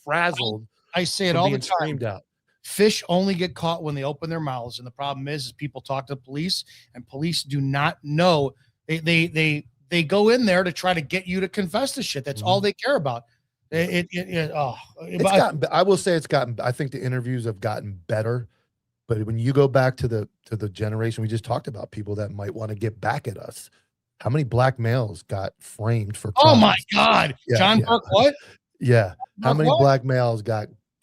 frazzled. I say it all the time. Screamed out. Fish only get caught when they open their mouths. And the problem is people talk to the police, and police do not know. They go in there to try to get you to confess to shit. That's all they care about. I will say I think the interviews have gotten better, but when you go back to the generation we just talked about, people that might want to get back at us, how many black males got framed for crimes? Oh my God. Yeah, John Burke, what? Yeah. How many black males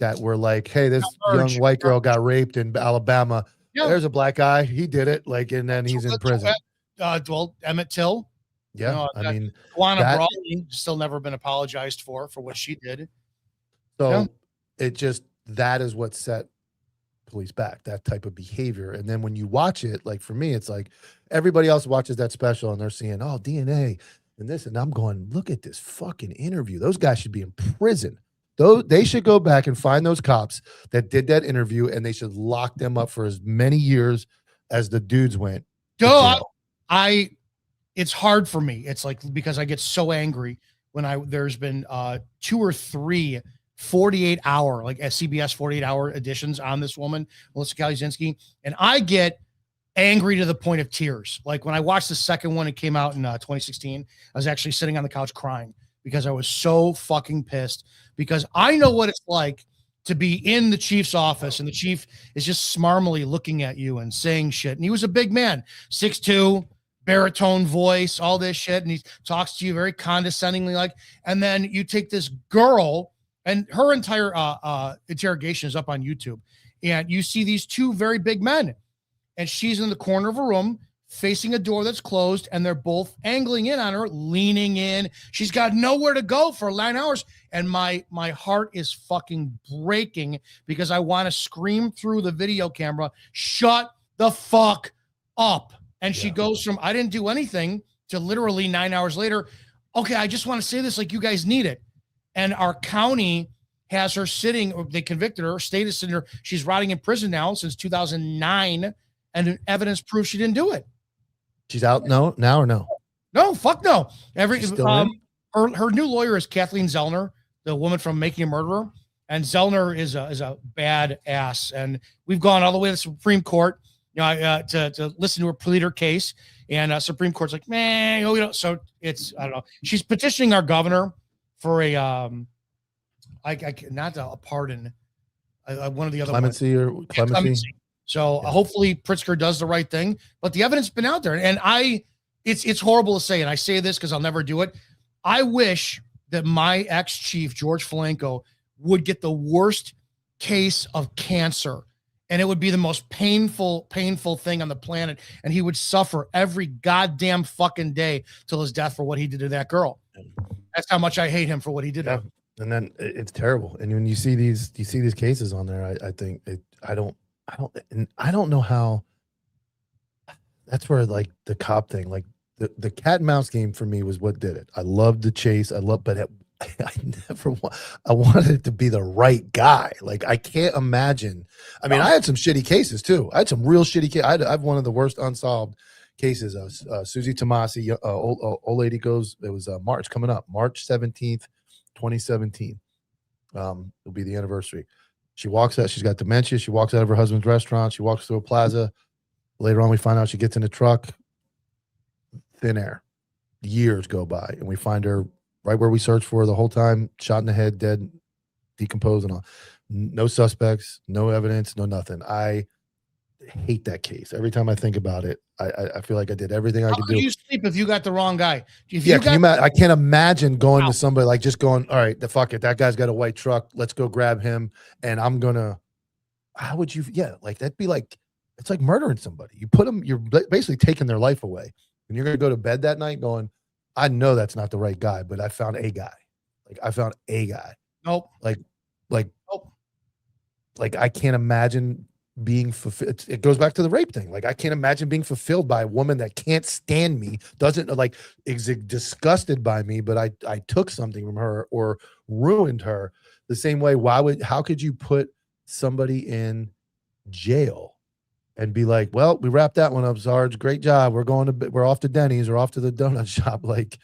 that were like, hey, this young white girl got raped in Alabama. Yeah. There's a black guy. He did it. And then he's in prison. Emmett Till. Yeah. I mean, Juana Brawley still never been apologized for what she did. So that is what set police back, that type of behavior. And then when you watch it, like for me, it's like everybody else watches that special and they're seeing, DNA and this. And I'm going, look at this fucking interview. Those guys should be in prison. They should go back and find those cops that did that interview, and they should lock them up for as many years as the dudes went. It's hard for me. It's like, because I get so angry when there's been 2 or 3 48-hour, like CBS 48-hour editions on this woman, Melissa Kalizinski, and I get angry to the point of tears. Like when I watched the second one, it came out in 2016. I was actually sitting on the couch crying because I was so fucking pissed, because I know what it's like to be in the chief's office and the chief is just smarmily looking at you and saying shit. And he was a big man, 6'2", baritone voice, all this shit. And he talks to you very condescendingly, like, and then you take this girl, and her entire interrogation is up on YouTube. And you see these 2 very big men, and she's in the corner of a room facing a door that's closed, and they're both angling in on her, leaning in. She's got nowhere to go for 9 hours. And my heart is fucking breaking, because I want to scream through the video camera, shut the fuck up. And she goes from, I didn't do anything, to literally 9 hours later, okay, I just want to say this like you guys need it. And our county has her sitting, or they convicted her, state is sitting her, she's rotting in prison now since 2009, and evidence proves she didn't do it. She's out now or no? No, fuck no. Her new lawyer is Kathleen Zellner, the woman from Making a Murderer. And Zellner is a bad ass. And we've gone all the way to the Supreme Court, to listen to her plead her case. And Supreme Court's like, man, so it's, I don't know. She's petitioning our governor for a not a pardon, one of the other clemency ones. or clemency. So hopefully Pritzker does the right thing, but the evidence been out there, and it's horrible to say, and I say this because I'll never do it. I wish that my ex-chief George Falenko would get the worst case of cancer, and it would be the most painful thing on the planet, and he would suffer every goddamn fucking day till his death for what he did to that girl. That's how much I hate him for what he did. Yeah. And then it's terrible. And when you see these cases on there, I think I don't know how. That's where, like, the cop thing, like the cat and mouse game for me was what did it. I loved the chase. But I wanted it to be the right guy. Like, I can't imagine. I mean, I had some shitty cases too. I had some real shitty cases. I have one of the worst unsolved cases. Susie Tomasi, old lady goes. It was March coming up, March 17th, 2017. It'll be the anniversary. She walks out. She's got dementia. She walks out of her husband's restaurant. She walks through a plaza. Later on, we find out she gets in a truck. Thin air. Years go by, and we find her right where we searched for her the whole time, shot in the head, dead, decomposed, and all. No suspects, no evidence, no nothing. I hate that case. Every time I think about it, I feel like I did everything I could do. How do you sleep if you got the wrong guy? I can't imagine going to somebody, like, just going, all right, fuck it. That guy's got a white truck. Let's go grab him. And I'm going to, how would you, like, that'd be like, it's like murdering somebody. You put them, you're basically taking their life away. And you're going to go to bed that night going, I know that's not the right guy, but I found a guy. Like, I found a guy. Nope. Nope. Like, I can't imagine being fulfilled. It goes back to the rape thing. Like, I can't imagine being fulfilled by a woman that can't stand me, doesn't, like, is disgusted by me, but I took something from her or ruined her. The same way, how could you put somebody in jail and be like, well, we wrapped that one up, Sarge. Great job. We're off to Denny's or off to the donut shop. Like,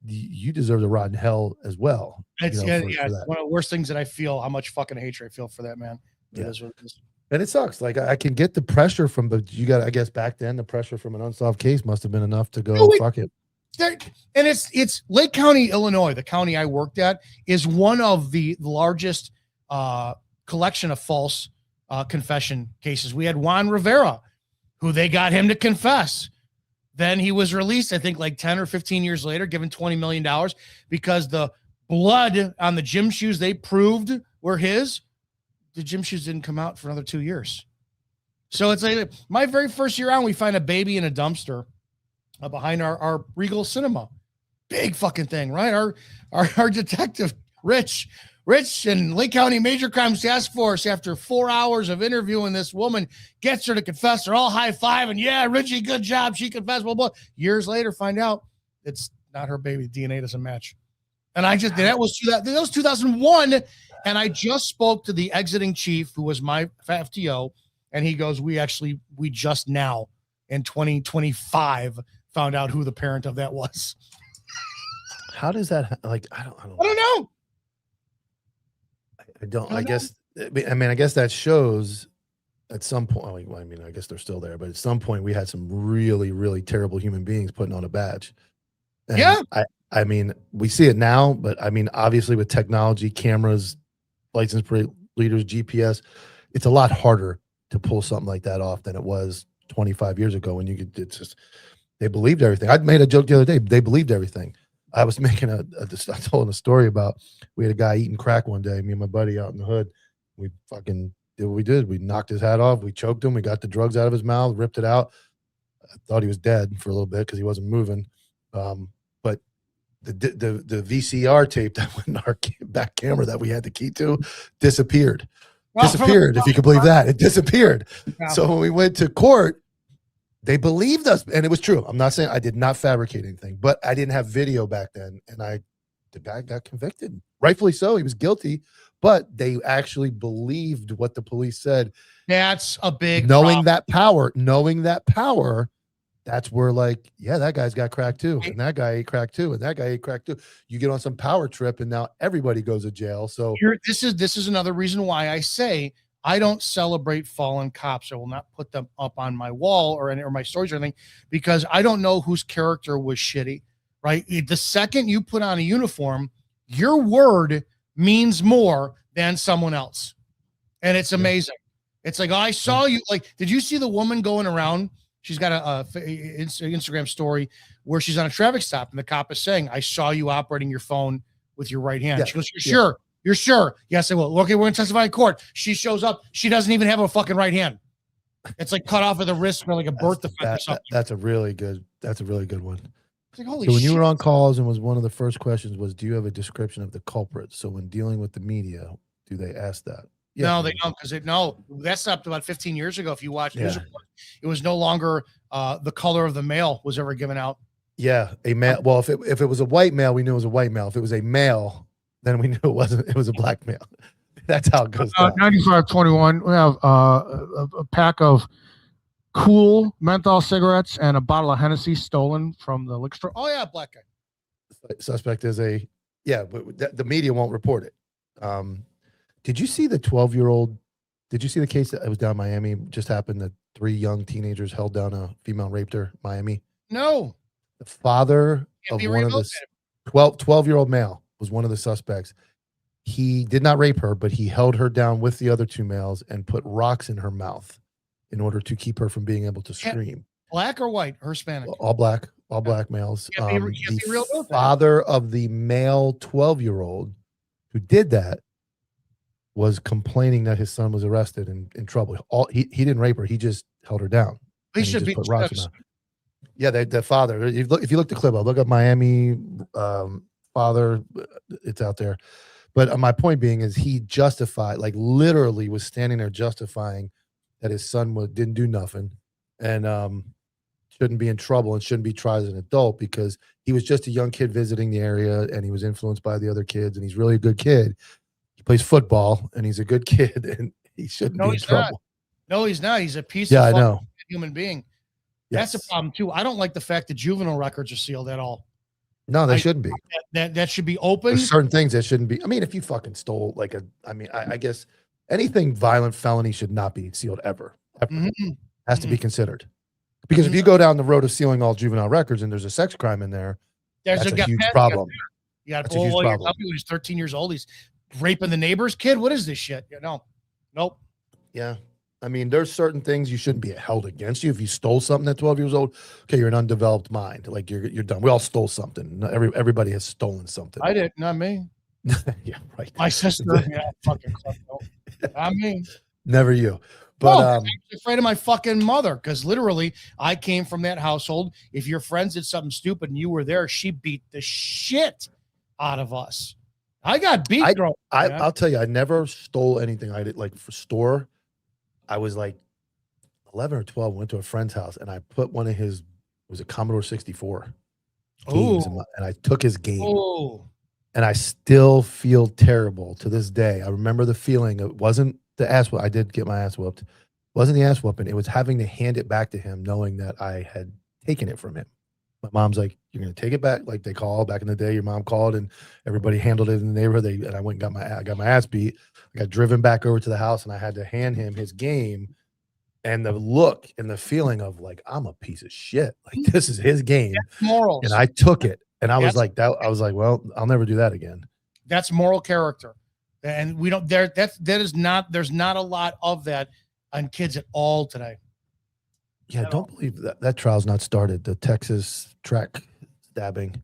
you deserve to rot in hell as well. It's one of the worst things that I feel, how much fucking hatred I feel for that man. It is what it is. And it sucks. Like, I can get the pressure from, but you got, I guess back then, the pressure from an unsolved case must have been enough to go, fuck it. And it's Lake County, Illinois, the county I worked at, is one of the largest collection of false confession cases. We had Juan Rivera, who they got him to confess. Then he was released, I think, like 10 or 15 years later, given $20 million because the blood on the gym shoes they proved were his. The gym shoes didn't come out for another 2 years. So it's like my very first year out, we find a baby in a dumpster behind our Regal Cinema. Big fucking thing, right? Our detective, Rich and Lake County Major Crimes Task Force, after 4 hours of interviewing this woman, gets her to confess. They're all high-fiving. Yeah, Richie, good job. She confessed. Blah, blah. Years later, find out it's not her baby. DNA doesn't match. And that was 2001. And I just spoke to the exiting chief, who was my FTO, and he goes, we just now in 2025 found out who the parent of that was. How does that like? I don't know. I guess. I mean, I guess that shows at some point. Well, I mean, I guess they're still there, but at some point, we had some really, really terrible human beings putting on a badge. And yeah. I mean, we see it now, but I mean, obviously, with technology, cameras, license plate readers, GPS, it's a lot harder to pull something like that off than it was 25 years ago when you could. It's just they believed everything. I made a joke the other day. They believed everything. I was making I told a story about we had a guy eating crack one day, me and my buddy out in the hood. We fucking did what we did. We knocked his hat off. We choked him. We got the drugs out of his mouth, ripped it out. I thought he was dead for a little bit because he wasn't moving. But the VCR tape that went in our back camera that we had the key to disappeared. Disappeared, if you could believe that. It disappeared. Yeah. So when we went to court, they believed us, and it was true. I'm not saying I did not fabricate anything, but I didn't have video back then, and the guy got convicted. Rightfully so. He was guilty, but they actually believed what the police said. That's a big knowing that power, that's where that guy's got crack too, and that guy ate crack too, and that guy ate crack too. You get on some power trip, and now everybody goes to jail. So this is another reason why I say I don't celebrate fallen cops. I will not put them up on my wall or my stories or anything, because I don't know whose character was shitty, right? The second you put on a uniform, your word means more than someone else. And it's amazing. It's like, I saw you. Like, did you see the woman going around? She's got a Instagram story where she's on a traffic stop and the cop is saying, I saw you operating your phone with your right hand. Yeah. She goes, you're sure? You're sure? Yes, I will. Okay, we're going to testify in court. She shows up. She doesn't even have a fucking right hand. It's like cut off at the wrist for like a birth defect or something. That's a really good one. Like, holy so when shit. you were on calls, and was one of the first questions was, do you have a description of the culprit? So when dealing with the media, do they ask that? Yeah. No, they don't, because that stopped about 15 years ago. If you watch news reports, it was no longer the color of the male was ever given out. Yeah, a male. Well, if it was a white male, we knew it was a white male. If it was a male, then we knew it wasn't. It was a black male. That's how it goes down. 9521. We have a pack of cool menthol cigarettes and a bottle of Hennessy stolen from the liquor store. Oh yeah, black guy. Suspect is but the media won't report it. Did you see the 12-year-old? Did you see the case that was down in Miami? Just happened that 3 young teenagers held down a female, raped her, Miami. No. The father of one of the 12-year-old male was one of the suspects. He did not rape her, but he held her down with the other 2 males and put rocks in her mouth in order to keep her from being able to scream. Black or white or Hispanic? All black males. The father of the male 12-year-old who did that was complaining that his son was arrested and in trouble. He didn't rape her. He just held her down. He should be. Put rocks in her. Yeah, the father. If you look the clip up, look up Miami father. It's out there. But my point being is he justified, like literally was standing there justifying that his son didn't do nothing and shouldn't be in trouble and shouldn't be tried as an adult because he was just a young kid visiting the area and he was influenced by the other kids and he's really a good kid. He plays football and he's a good kid and he shouldn't be in trouble. No, he's not. He's a piece of I know. Human being. Yes. That's a problem too. I don't like the fact that juvenile records are sealed at all. No, they shouldn't be. That should be open. There's certain things that shouldn't be. I mean, if you fucking stole I guess anything violent felony should not be sealed ever. Has to be considered. Because if you go down the road of sealing all juvenile records and there's a sex crime in there, that's a huge problem. That's a huge problem. He's 13 years old. He's raping the neighbor's kid. What is this shit? Nope. Yeah. I mean, there's certain things you shouldn't be held against you. If you stole something at 12 years old, okay, you're an undeveloped mind. Like you're done. We all stole something. Everybody has stolen something. I did, not me. Yeah, right. My sister. Yeah, fucking not me. Never you. But I'm afraid of my fucking mother because literally I came from that household. If your friends did something stupid and you were there, she beat the shit out of us. I got beat. I'll tell you, I never stole anything. I did like for store. I was like 11 or 12, went to a friend's house and I put one of his, it was a Commodore 64 games and I took his game. And I still feel terrible to this day. I remember the feeling. It wasn't the ass whoop. I did get my ass whooped. It wasn't the ass whooping. It was having to hand it back to him, knowing that I had taken it from him. My mom's like, "You're going to take it back." Like they call back in the day, your mom called and everybody handled it in the neighborhood. And I went and got my ass beat. I got driven back over to the house and I had to hand him his game. And the look and the feeling of like, I'm a piece of shit. Like this is his game. That's morals. And I took it. And I was like, well, I'll never do that again. That's moral character. And we don't there's not a lot of that on kids at all today. Yeah, don't believe that trial's not started. The Texas track stabbing.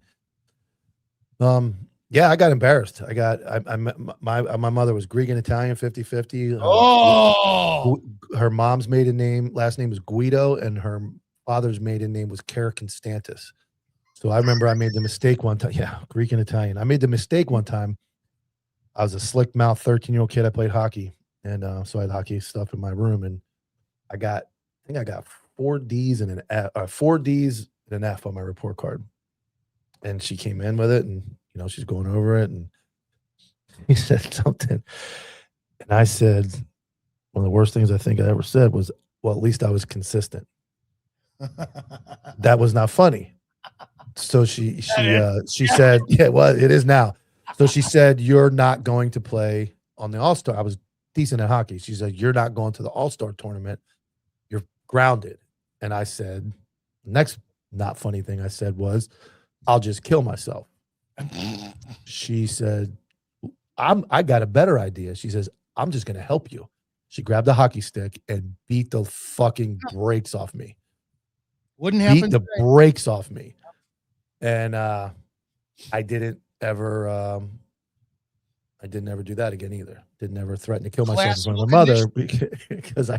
Yeah, I got embarrassed. My mother was Greek and Italian 50-50. Her mom's last name was Guido, and her father's maiden name was Constantis. So I remember I made the mistake one time. Yeah, Greek and Italian. I made the mistake one time. I was a slick mouth 13-year-old kid. I played hockey, and so I had hockey stuff in my room, and I think I got 4 D's and an F, 4 D's and an F on my report card. And she came in with it, and she's going over it, and he said something, and I said one of the worst things I think I ever said was, "Well, at least I was consistent." That was not funny. So she said, "Yeah, well, it is now." So she said, "You're not going to play on the All-Star." I was decent at hockey. She said, "You're not going to the All-Star tournament. You're grounded." And I said, next not funny thing I said was, "I'll just kill myself." She said, I got a better idea. She says, "I'm just going to help you." She grabbed a hockey stick and beat the fucking brakes off me. Wouldn't happen. Beat the brakes off me. And I didn't ever do that again either. Didn't ever threaten to kill myself in front of my mother because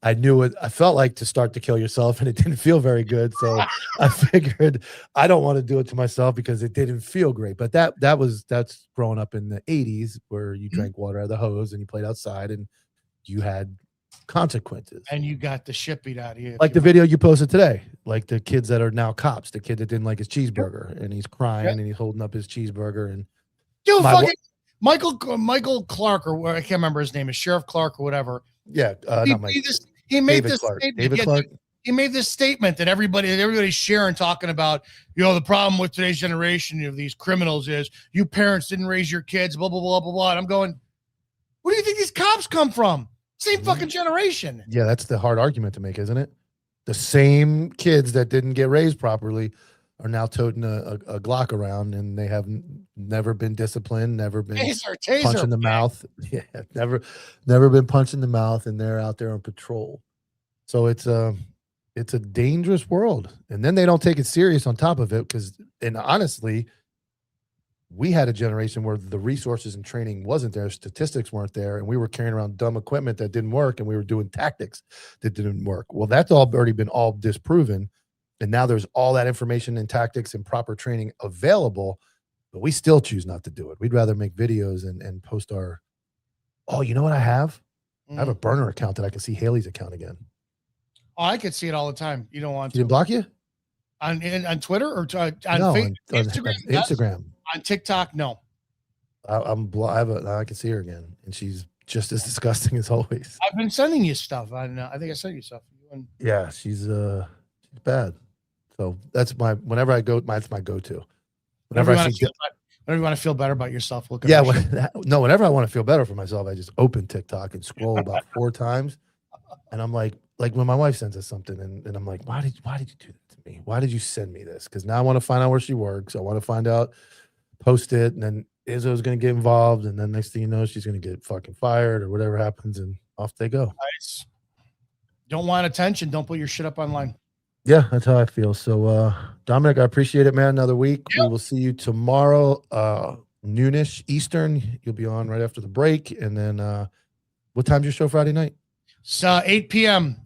I knew it. I felt like to start to kill yourself and it didn't feel very good. So I figured I don't want to do it to myself because it didn't feel great. But that's growing up in the 80s where you drank water out of the hose and you played outside and you had consequences. And you got the shit beat out of you. Like the video you posted today, like the kids that are now cops, the kid that didn't like his cheeseburger and he's crying and he's holding up his cheeseburger and dude, fucking Michael Clark, or I can't remember his name, is Sheriff Clark or whatever. Yeah, he made David this Clark. statement. David Clark. He made this statement that everybody's sharing, talking about, the problem with today's generation of these criminals is you parents didn't raise your kids, blah, blah, blah, blah, blah. And I'm going, where do you think these cops come from? Same fucking generation. Yeah, that's the hard argument to make, isn't it? The same kids that didn't get raised properly are now toting a Glock around, and they have never been disciplined, never been punched in the mouth. Yeah, never been punched in the mouth, and they're out there on patrol. So it's a dangerous world, and then they don't take it serious on top of it and honestly, we had a generation where the resources and training wasn't there, statistics weren't there, and we were carrying around dumb equipment that didn't work, and we were doing tactics that didn't work. Well, that's already been all disproven. And now there's all that information and tactics and proper training available, but we still choose not to do it. We'd rather make videos and post our, you know what I have? I have a burner account that I can see Haley's account again. Oh, I could see it all the time. You don't want to. She didn't block you? On Twitter or on Instagram? Instagram. On TikTok, no. I can see her again, and she's just as disgusting as always. I've been sending you stuff. I think I sent you stuff. Yeah, she's bad. So that's whenever I go, that's my go-to. Whenever I see, whenever you want to feel better about yourself, look at whenever I want to feel better for myself, I just open TikTok and scroll about 4 times, and I'm like when my wife sends us something, and I'm like, why did you do that to me? Why did you send me this? Because now I want to find out where she works. I want to find out, post it, and then Izzo's going to get involved, and then next thing you know, she's going to get fucking fired or whatever happens, and off they go. Nice. Don't want attention. Don't put your shit up online. Yeah, that's how I feel. So, Dominick, I appreciate it, man. Another week. Yep. We will see you tomorrow, noonish Eastern. You'll be on right after the break. And then what time's your show Friday night? So 8 p.m.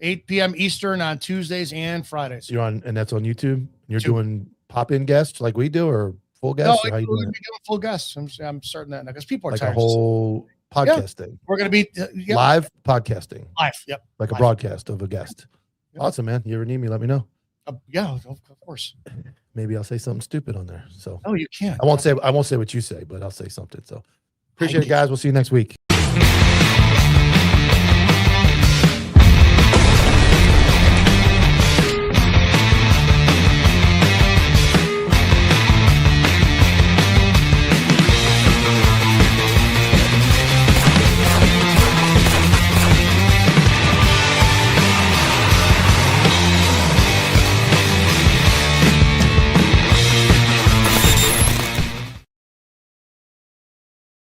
Eastern on Tuesdays and Fridays. You're on, and that's on YouTube? You're doing pop-in guests like we do, or full guests? No, we're doing full guests. I'm starting that now because people are like tired. A whole podcast thing. We're going to be live podcasting. Live, yep. Like a broadcast of a guest. Yep. Awesome, man. You ever need me, let me know. Yeah, of course. Maybe I'll say something stupid on there. So Oh, you can't. I won't say what you say, but I'll say something. So appreciate it, guys. We'll see you next week.